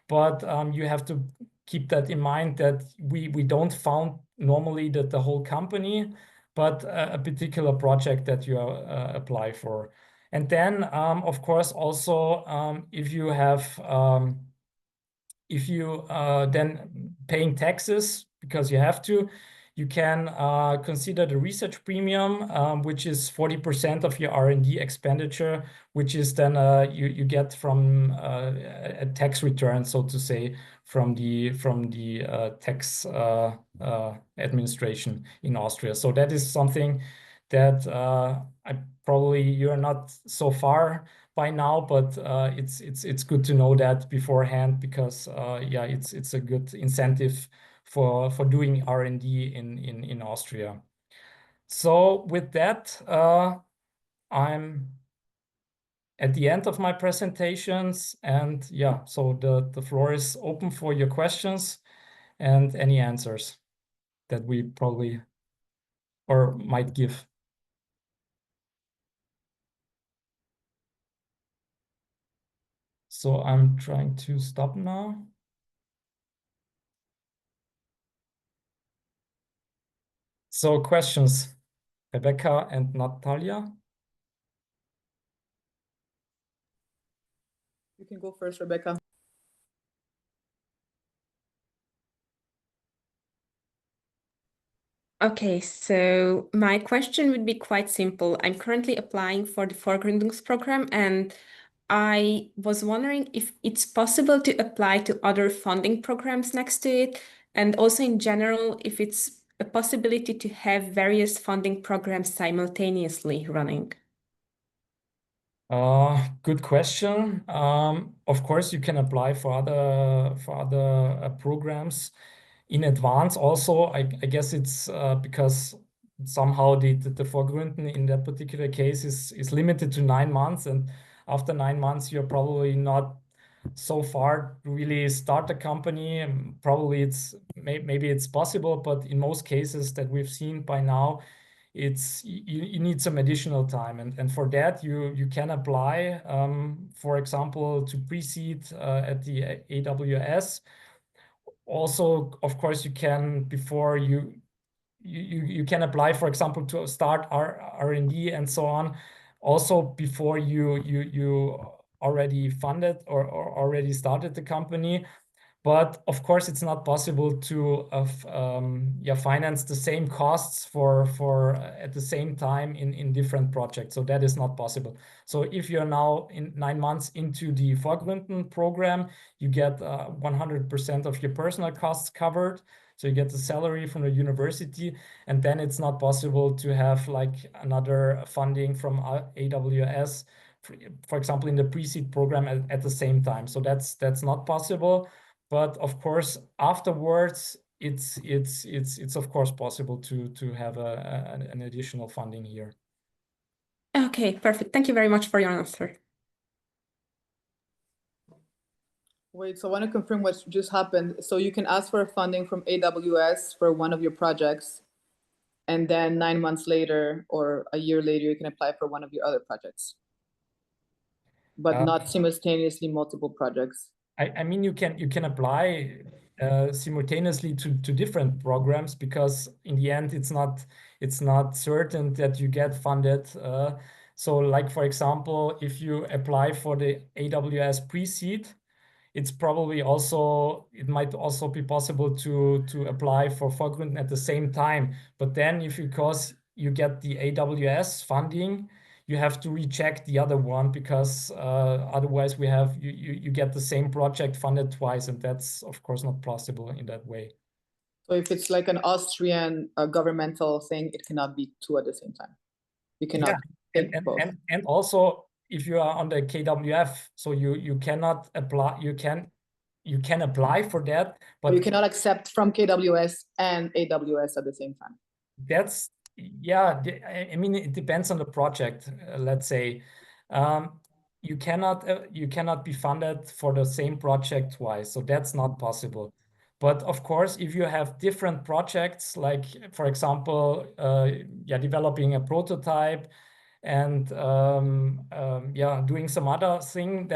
but you have to keep that in mind that we don't found normally the whole company, but a particular project that you apply for. And then, of course, also if you have then paying taxes, because you have to, you can consider the research premium, which is 40% of your R&D expenditure, which is then you get from a tax return, so to say, from the tax administration in Austria. So that is something that you're not so far by now, but it's good to know that beforehand, because it's a good incentive for doing R&D in Austria. So with that, I'm at the end of my presentations, and yeah, so the floor is open for your questions and any answers that we probably or might give. So I'm trying to stop now. So questions, Rebecca and Natalia. You can go first, Rebecca. Okay, so my question would be quite simple. I'm currently applying for the Vorgründungs program, and I was wondering if it's possible to apply to other funding programs next to it, and also in general, if it's a possibility to have various funding programs simultaneously running. Good question. Of course, you can apply for other programs in advance. Also, I guess it's because somehow the Vorgründen in that particular case is limited to 9 months, and after 9 months, you're probably not so far to really start a company. Probably maybe it's possible, but in most cases that we've seen by now, you need some additional time, and for that you can apply, for example, to pre-seed at the AWS. Also, of course, you can before you can apply, for example, to start R&D and so on. Also, before you already funded or already started the company. But of course, it's not possible to finance the same costs for at the same time in different projects. So that is not possible. So if you're now in 9 months into the Vorgründen program, you get 100% of your personal costs covered. So you get the salary from the university, and then it's not possible to have like another funding from AWS, for example, in the pre-seed program at the same time. So that's not possible. But of course, afterwards, it's of course possible to have an additional funding here. Okay, perfect. Thank you very much for your answer. Wait, so I want to confirm what just happened. So you can ask for funding from AWS for one of your projects, and then 9 months later or a year later, you can apply for one of your other projects, but not simultaneously multiple projects. I mean, you can apply simultaneously to different programs, because in the end, it's not certain that you get funded. So, like for example, if you apply for the AWS pre-seed, it might also be possible to apply for Vorgründen at the same time. But then, because you get the AWS funding, you have to reject the other one, because otherwise you get the same project funded twice, and that's of course not possible in that way. So if it's like an Austrian governmental thing, it cannot be two at the same time. You cannot take both. And also, if you are on the KWF, so you cannot apply. You can apply for that, but you cannot accept from KWS and AWS at the same time. That's, yeah, I mean, it depends on the project. Let's say you cannot be funded for the same project twice, so that's not possible. But of course, if you have different projects, like for example, developing a prototype and doing some other thing,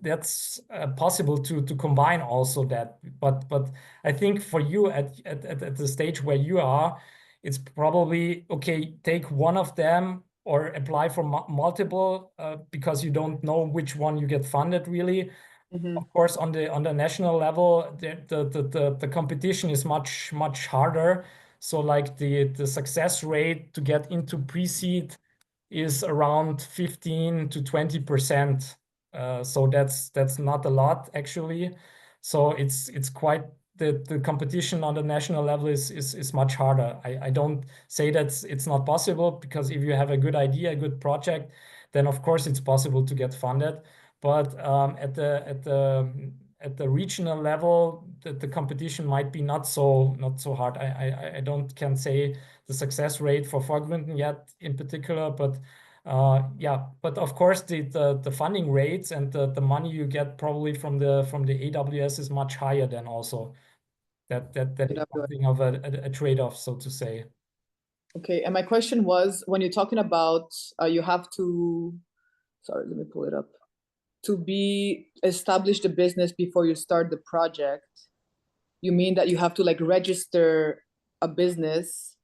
that's possible to combine also that. But I think for you at the stage where you are, it's probably okay, take one of them or apply for multiple, because you don't know which one you get funded really. Mm-hmm. Of course, on the national level, the competition is much harder. So like the success rate to get into pre-seed is around 15 to 20%. So that's not a lot actually. So it's quite the competition on the national level is much harder. I don't say that it's not possible, because if you have a good idea, a good project, then of course it's possible to get funded. But at the regional level, the competition might be not so hard. I can say the success rate for Vorgründen yet in particular, but yeah, but of course the funding rates and the money you get probably from the AWS is much higher than also that is something of a trade-off, so to say. Okay, and my question was, when you're talking about you have to, sorry, let me pull it up, to be establish the business before you start the project, you mean that you have to like register a business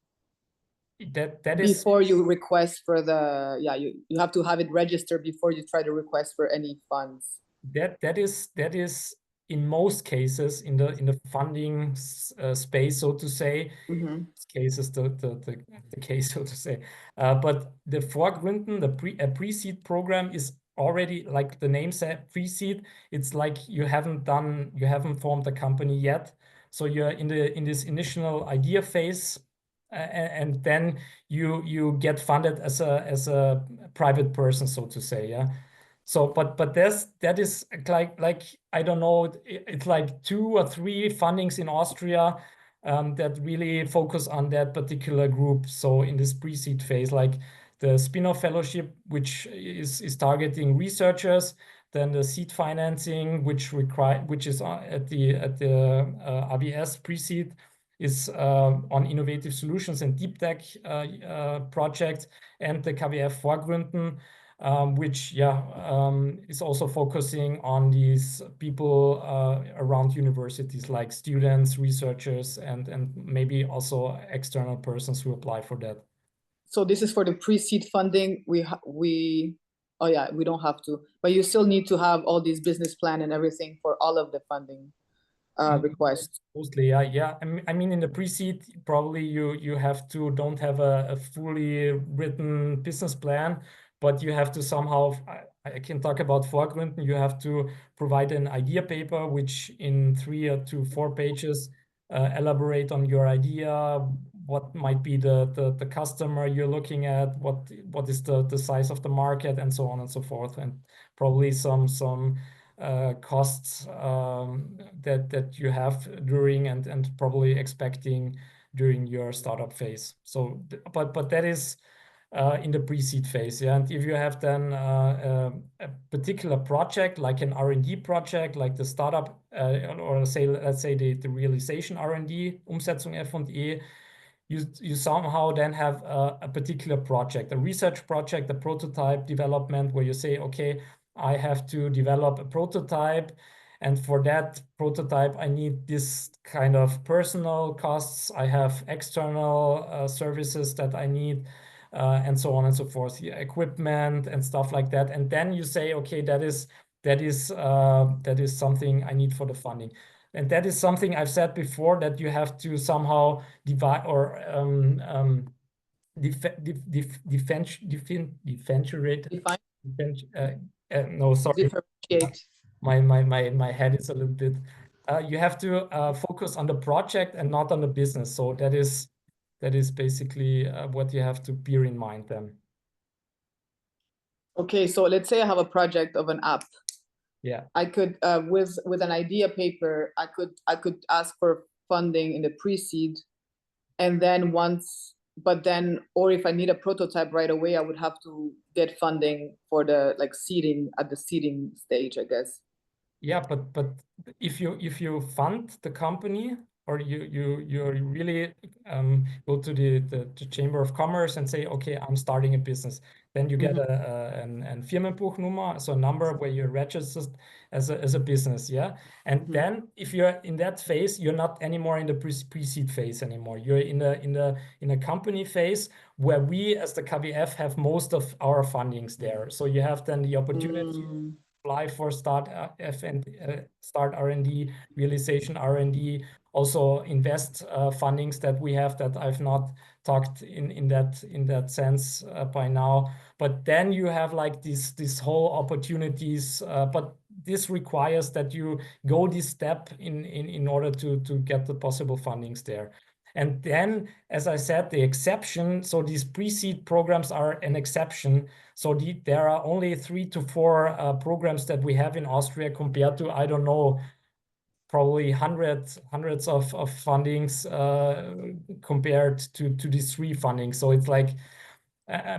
that is before you request for the, yeah, you have to have it registered before you try to request for any funds. That is in most cases in the funding space, so to say. This case is the case, so to say. But the Vorgründen, a pre-seed program is already, like the name said, pre-seed. It's like you haven't formed a company yet, so you're in this initial idea phase, and then you get funded as a private person, so to say. Yeah. So, but that is like I don't know, it's like 2 or 3 fundings in Austria that really focus on that particular group. So in this pre-seed phase, like the spin-off fellowship, which is targeting researchers, then the seed financing, which is at the ABS pre-seed, is on innovative solutions and deep tech projects, and the KWF Vorgründen, which is also focusing on these people around universities, like students, researchers, and maybe also external persons who apply for that. So this is for the pre-seed funding. We don't have to, but you still need to have all these business plan and everything for all of the funding requests. Mostly, yeah. I mean, in the pre-seed, probably you don't have a fully written business plan, but you have to somehow, I can talk about Vorgründen, you have to provide an idea paper, which in 3 to 4 pages elaborate on your idea, what might be the customer you're looking at, what is the size of the market, and so on and so forth, and probably some costs that you have during and probably expecting during your startup phase. So, but that is in the pre-seed phase, yeah. And if you have then a particular project, like an R&D project, like the startup, or let's say the realization R&D, Umsetzung F&E, you somehow then have a particular project, a research project, a prototype development, where you say, okay, I have to develop a prototype, and for that prototype, I need this kind of personal costs. I have external services that I need, and so on and so forth, equipment and stuff like that. And then you say, okay, that is something I need for the funding. And that is something I've said before, that you have to somehow divide or no, sorry. Differentiate. My head is a little bit. You have to focus on the project and not on the business. So that is basically what you have to bear in mind then. Okay, so let's say I have a project of an app. Yeah. I could with an idea paper, I could ask for funding in the pre-seed, and then or if I need a prototype right away, I would have to get funding for the seeding at the seeding stage, I guess. Yeah, but if you fund the company, or you really go to the Chamber of Commerce and say, okay, I'm starting a business, then you get an Firmenbuchnummer, so a number where you're registered as a business, yeah. And then if you're in that phase, you're not anymore in the pre-seed phase anymore. You're in a company phase, where we as the KWF have most of our fundings there. So you have then the opportunity to apply for start R&D, realization R&D, also invest fundings that we have that I've not talked in that sense by now. But then you have like this whole opportunities, but this requires that you go this step in order to get the possible fundings there. And then, as I said, the exception, so these pre-seed programs are an exception. So there are only 3 to 4 programs that we have in Austria, compared to, I don't know, probably hundreds of fundings compared to these 3 fundings. So it's like,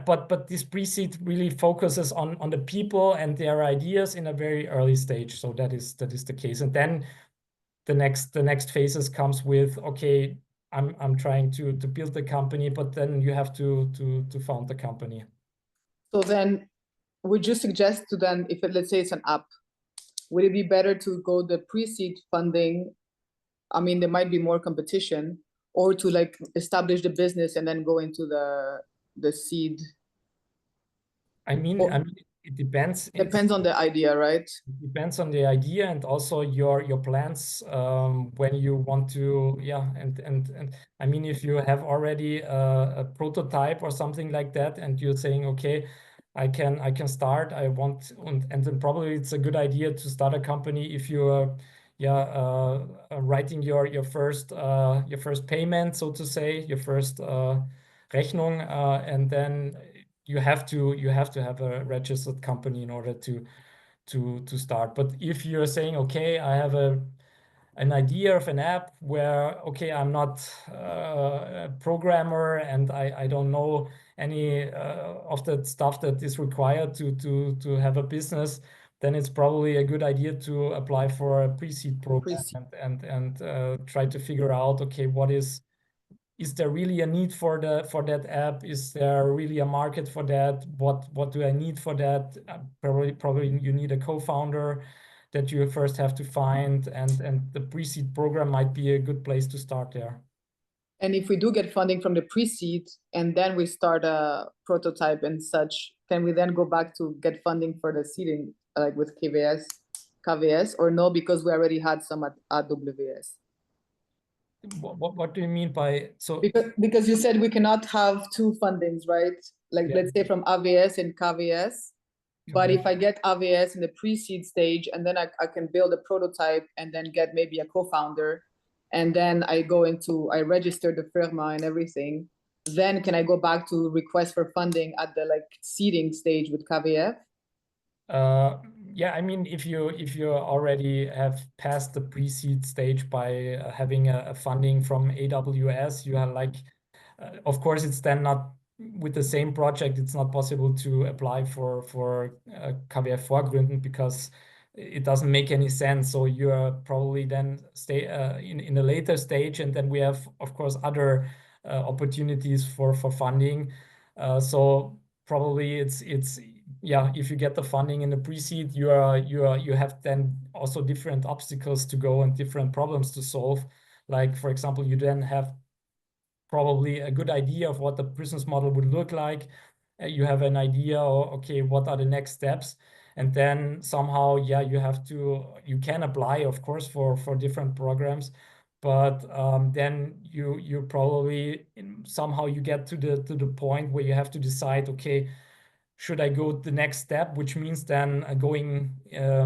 but this pre-seed really focuses on the people and their ideas in a very early stage. So that is the case. And then the next phases comes with, okay, I'm trying to build the company, but then you have to found the company. So then would you suggest to then, if let's say it's an app, would it be better to go the pre-seed funding? I mean, there might be more competition, or to like establish the business and then go into the seed. I mean, it depends. Depends on the idea, right? It depends on the idea and also your plans, when you want to, and I mean, if you have already a prototype or something like that, and you're saying, okay, I can start, I want, and then probably it's a good idea to start a company if you're writing your first payment, so to say, your first Rechnung, and then you have to have a registered company in order to start. But if you're saying, okay, I have an idea of an app where, okay, I'm not a programmer and I don't know any of the stuff that is required to have a business, then it's probably a good idea to apply for a pre-seed program and try to figure out, okay, is there really a need for that app? Is there really a market for that? What do I need for that? Probably you need a co-founder that you first have to find, and the pre-seed program might be a good place to start there. And if we do get funding from the pre-seed and then we start a prototype and such, can we then go back to get funding for the seeding, like with KVS, or no, because we already had some at AWS? What do you mean by so? Because you said we cannot have 2 fundings, right? Like let's say from AWS and KVS. But if I get AWS in the pre-seed stage and then I can build a prototype and then get maybe a co-founder, and then I register the firma and everything, then can I go back to request for funding at the like seeding stage with KVF? Yeah, I mean, if you already have passed the pre-seed stage by having a funding from AWS, you are like, of course, it's then not with the same project. It's not possible to apply for KVF Vorgründen because it doesn't make any sense. So you are probably then stay in a later stage, and then we have, of course, other opportunities for funding. So probably it's if you get the funding in the pre-seed, you have then also different obstacles to go and different problems to solve. Like, for example, you then have probably a good idea of what the business model would look like. You have an idea, okay, what are the next steps? And then somehow, you can apply, of course, for different programs. But then you probably somehow you get to the point where you have to decide, okay, should I go the next step, which means then going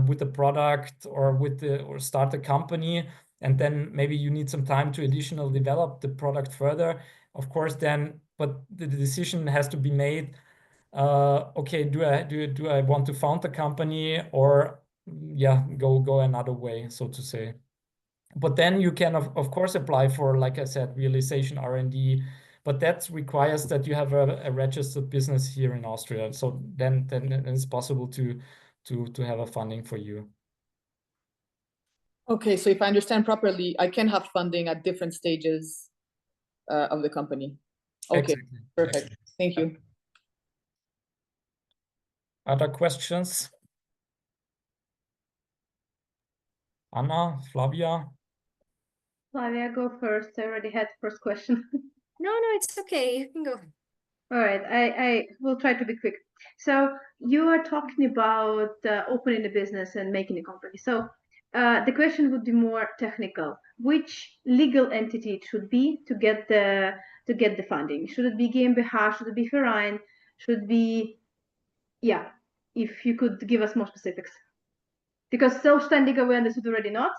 with the product or start a company, and then maybe you need some time to additional develop the product further. Of course, then, but the decision has to be made. Okay, do I want to found the company or go another way, so to say. But then you can of course apply for, like I said, realization R&D. But that requires that you have a registered business here in Austria. So then it's possible to have a funding for you. Okay, so if I understand properly, I can have funding at different stages of the company. Okay, exactly. Perfect. Exactly. Thank you. Other questions? Anna, Flavia? Flavia, go first. I already had first question. No, it's okay. You can go. All right, I will try to be quick. So you are talking about opening a business and making a company. So the question would be more technical. Which legal entity it should be to get the funding? Should it be GmbH? Should it be Verein? Should it be, if you could give us more specifics. Because self-standing awareness is already not,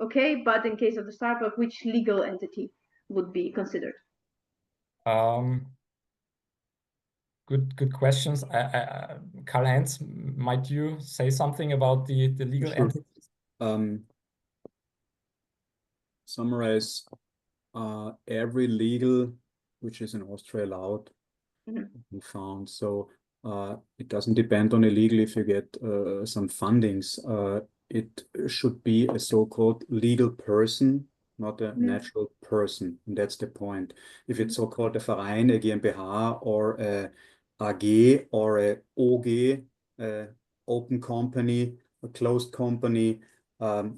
okay, but in case of the startup, which legal entity would be considered? Good questions. Karl-Heinz, might you say something about the legal Sure. entities? summarize every legal which is in Austria allowed and found. So it doesn't depend on illegal if you get some fundings. It should be a so-called legal person, not a natural person. And that's the point. If it's so-called a Verein, a GmbH, or a AG, or a OG, a open company, a closed company, it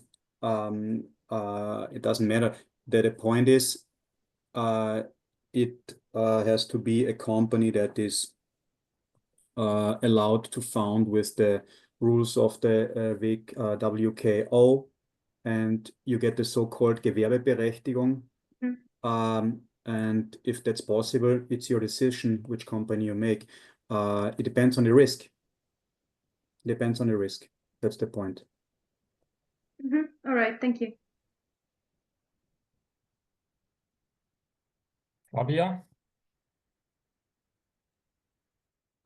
doesn't matter. The point is, it has to be a company that is allowed to found with the rules of the WKO, and you get the so-called Gewerbeberechtigung. And if that's possible, it's your decision which company you make. It depends on the risk. Depends on the risk. That's the point. All right, thank you. Fabia?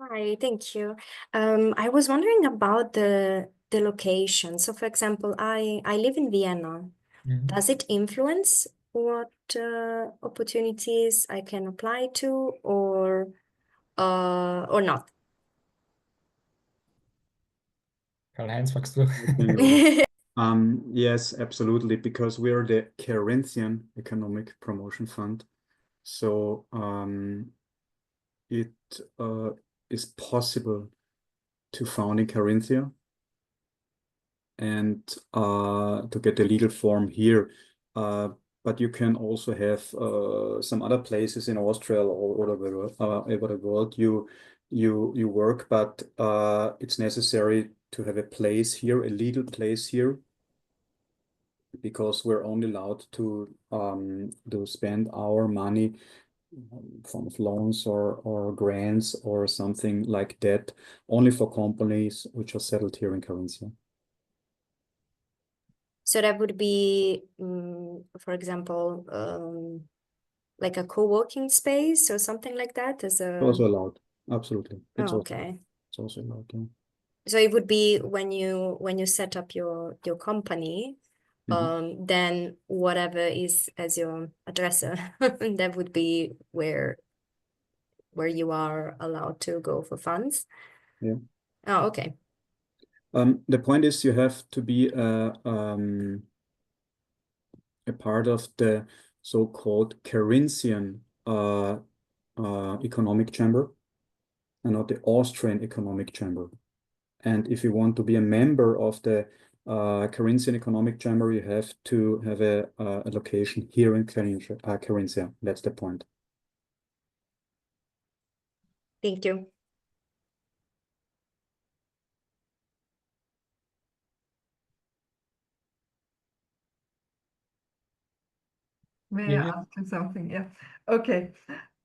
Hi, thank you. I was wondering about the location. So, for example, I live in Vienna. Does it influence what opportunities I can apply to, or not? Karl-Heinz, magst du? Yes, absolutely, because we're the Carinthian Economic Promotion Fund. So it is possible to found in Carinthia and to get the legal form here. But you can also have some other places in Austria or over the world you work, but it's necessary to have a place here, a legal place here, because we're only allowed to spend our money from loans or grants or something like that, only for companies which are settled here in Carinthia. So that would be, for example, like a co-working space or something like that as a... Also allowed, absolutely. It's okay. It's also allowed, yeah. So it would be when you set up your company, then whatever is as your address, that would be where you are allowed to go for funds. Yeah. Oh, okay. The point is you have to be a part of the so-called Carinthian Economic Chamber and not the Austrian Economic Chamber. And if you want to be a member of the Carinthian Economic Chamber, you have to have a location here in Carinthia. That's the point. Thank you. May I ask you something? Yeah. Okay.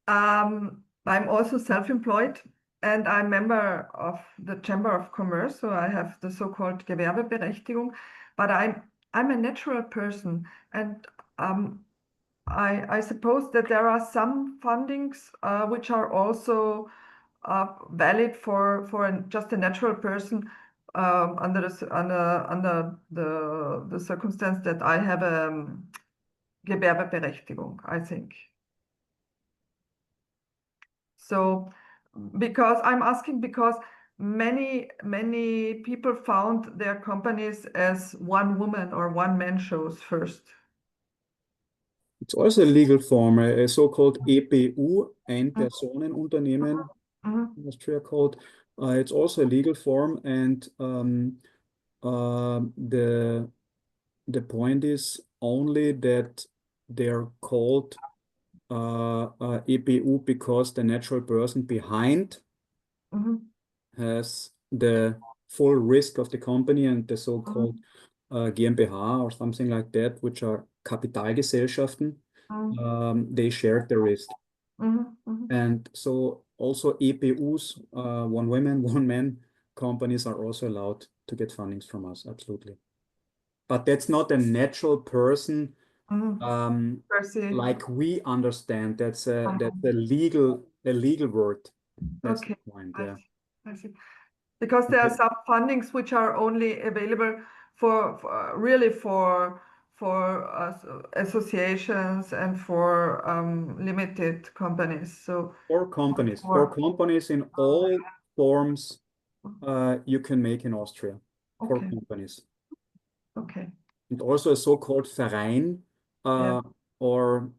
I'm also self-employed and I'm member of the Chamber of Commerce, so I have the so-called Gewerbeberechtigung, but I'm a natural person, and I suppose that there are some fundings which are also valid for just a natural person under the circumstance that I have a Gewerbeberechtigung, I think. So, because I'm asking because many people found their companies as one woman or one man shows first. It's also a legal form, a so-called EPU, Ein-Personen-Unternehmen, Austria code. It's also a legal form, and the point is only that they're called EPU because the natural person behind has the full risk of the company, and the so-called GmbH or something like that, which are Kapitalgesellschaften, they share the risk. And so also EPUs, one woman, one man companies are also allowed to get fundings from us, absolutely. But that's not a natural person like we understand. That's a legal word. That's okay. The point, I see. Because there are some fundings which are only available for really for associations and for limited companies. So For companies in all forms you can make in Austria. For okay. companies. Okay. And also a so-called Verein Yeah. or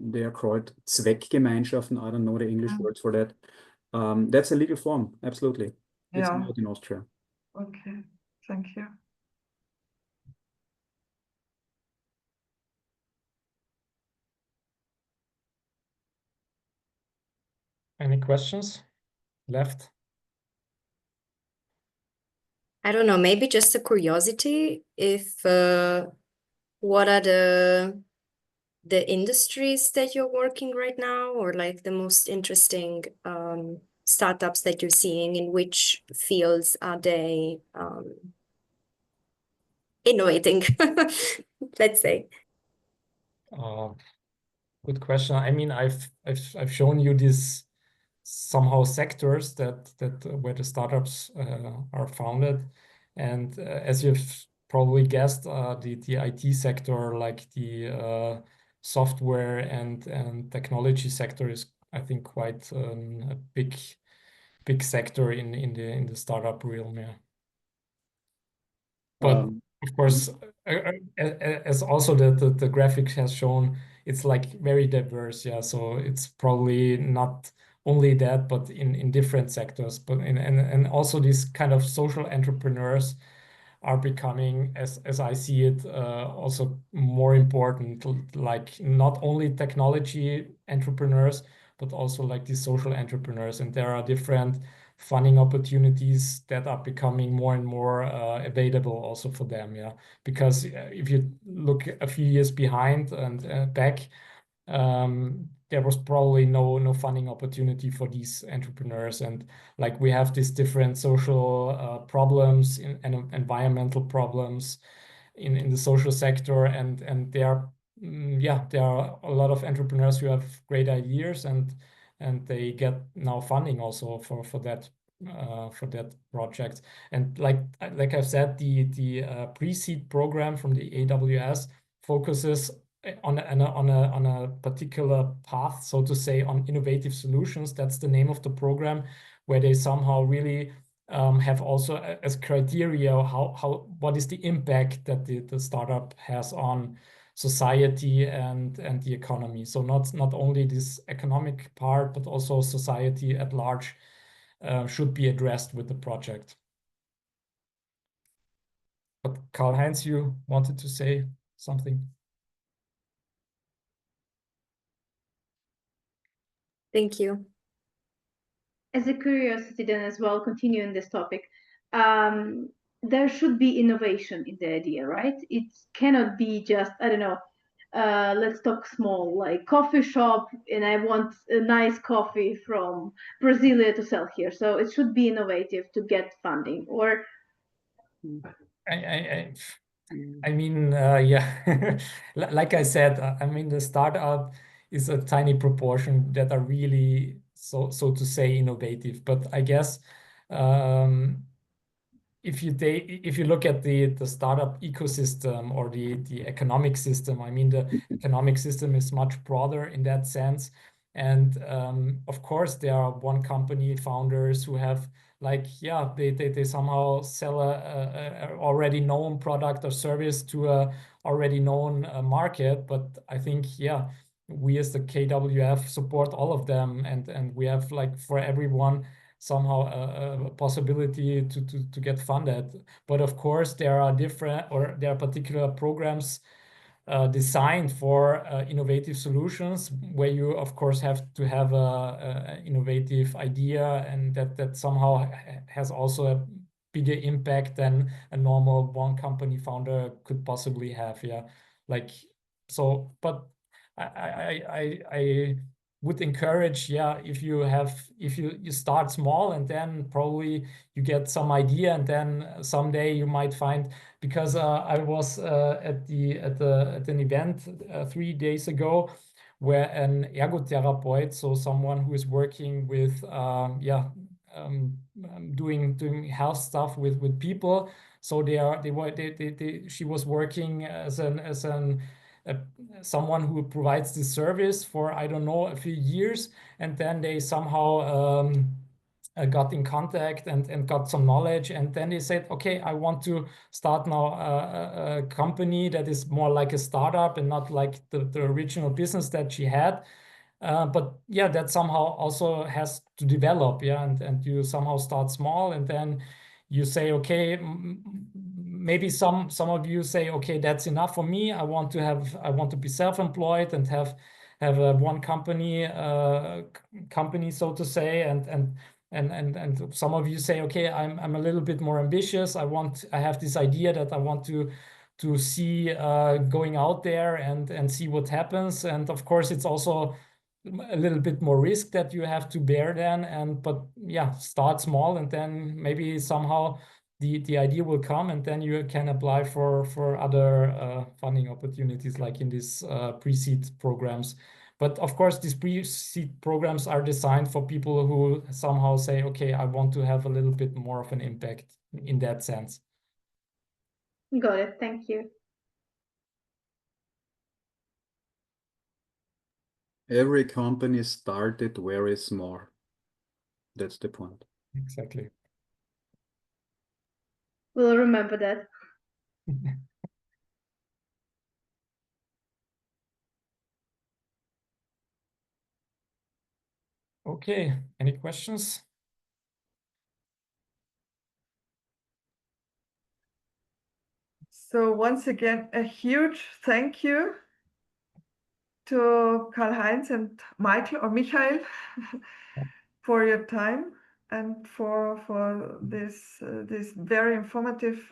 they are called Zweckgemeinschaften. I don't know the English words for that. That's a legal form, absolutely. It's Yeah. not in Austria. Okay. Thank you. Any questions left? I don't know, maybe just a curiosity if what are the industries that you're working right now, or like the most interesting startups that you're seeing, in which fields are they innovating, let's say? Good question. I mean, I've shown you these somehow sectors that where the startups are founded, and as you've probably guessed, the IT sector, like the software and technology sector, is, I think, quite a big sector in the startup realm. Yeah. But of course, as also the graphic has shown, it's like very diverse. Yeah, so it's probably not only that, but in different sectors. But and also these kind of social entrepreneurs are becoming, as I see it, also more important. Like not only technology entrepreneurs, but also like these social entrepreneurs. And there are different funding opportunities that are becoming more and more available also for them. Yeah, because if you look a few years behind and back, there was probably no funding opportunity for these entrepreneurs. And like we have these different social problems and environmental problems in the social sector, and there are there are a lot of entrepreneurs who have great ideas, and they get now funding also for that project. And like I've said, the pre-seed program from the AWS focuses on a particular path, so to say, on innovative solutions. That's the name of the program, where they somehow really have also as criteria what is the impact that the startup has on society and the economy. So not only this economic part, but also society at large should be addressed with the project. But Karl-Heinz, you wanted to say something? Thank you. As a curiosity then as well, continuing this topic, there should be innovation in the idea, right? It cannot be just, I don't know, let's talk small, like coffee shop, and I want a nice coffee from Brasilia to sell here. So it should be innovative to get funding, or I mean, yeah, like I said, I mean, the startup is a tiny proportion that are really, so to say, innovative. But I guess if you look at the startup ecosystem or the economic system, I mean, the economic system is much broader in that sense. And of course, there are one company founders who have, like, yeah, they somehow sell a already known product or service to a already known market. But I think, yeah, we as the KWF support all of them, and we have, like, for everyone somehow a possibility to get funded. But of course, there are particular programs designed for innovative solutions, where you of course have to have a innovative idea, and that somehow has also a bigger impact than a normal one company founder could possibly have. Yeah, like, so, but I would encourage, yeah, if you start small, and then probably you get some idea, and then someday you might find, because I was at an event 3 days ago, where an ergotherapeut, so someone who is working with doing health stuff with people. So she was working as someone who provides this service for, I don't know, a few years, and then they somehow got in contact and got some knowledge, and then they said, okay, I want to start now a company that is more like a startup and not like the original business that she had. But yeah, that somehow also has to develop, yeah, and you somehow start small, and then you say, okay, maybe some of you say, okay, that's enough for me. I want to be self-employed and have a one company, so to say, and some of you say, okay, I'm a little bit more ambitious. I have this idea that I want to see going out there and see what happens. And of course, it's also a little bit more risk that you have to bear then, but yeah, start small, and then maybe somehow the idea will come, and then you can apply for other funding opportunities, like in these pre-seed programs. But of course, these pre-seed programs are designed for people who somehow say, okay, I want to have a little bit more of an impact in that sense. Got it. Thank you. Every company started very small. That's the point. Exactly. We'll remember that. Okay, any questions? So once again, a huge thank you to Karl-Heinz and Michael for your time and for this very informative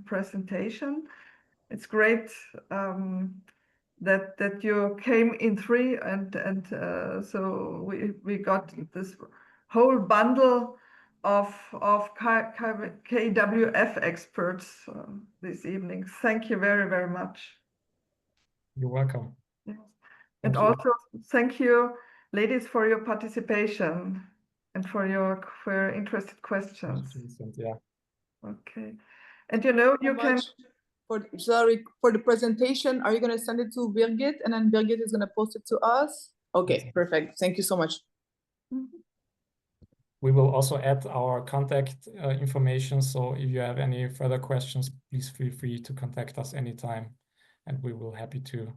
presentation. It's great that you came in three, and so we got this whole bundle of KWF experts this evening. Thank you very, very much. You're welcome. Yes. And also thank you, ladies, for your participation and for your interested questions. Yeah. Okay. And you know, you can. For the presentation, are you going to send it to Birgit, and then Birgit is going to post it to us? Okay, perfect. Thank you so much. We will also add our contact information. So if you have any further questions, please feel free to contact us anytime, and we will be happy to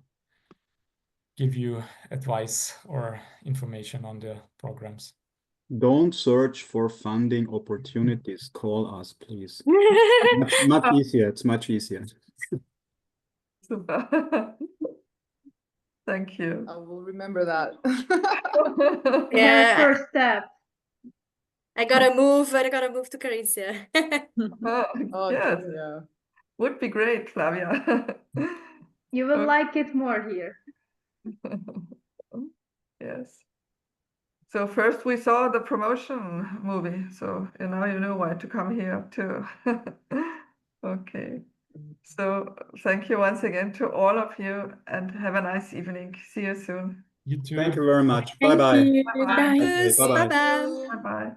give you advice or information on the programs. Don't search for funding opportunities. Call us, please. Much easier. It's much easier. Super. Thank you. I will remember that. Yeah. First step. I gotta move to Carinthia. Oh, yes. yeah. Would be great, Flavia. You will like it more here. Yes. So first we saw the promotion movie, so now you know why to come here too. Okay. So thank you once again to all of you, and have a nice evening. See you soon. You too. Thank you very much. Thank Bye-bye. you. Bye-bye. Bye. Okay, bye-bye. Bye-bye. Bye-bye.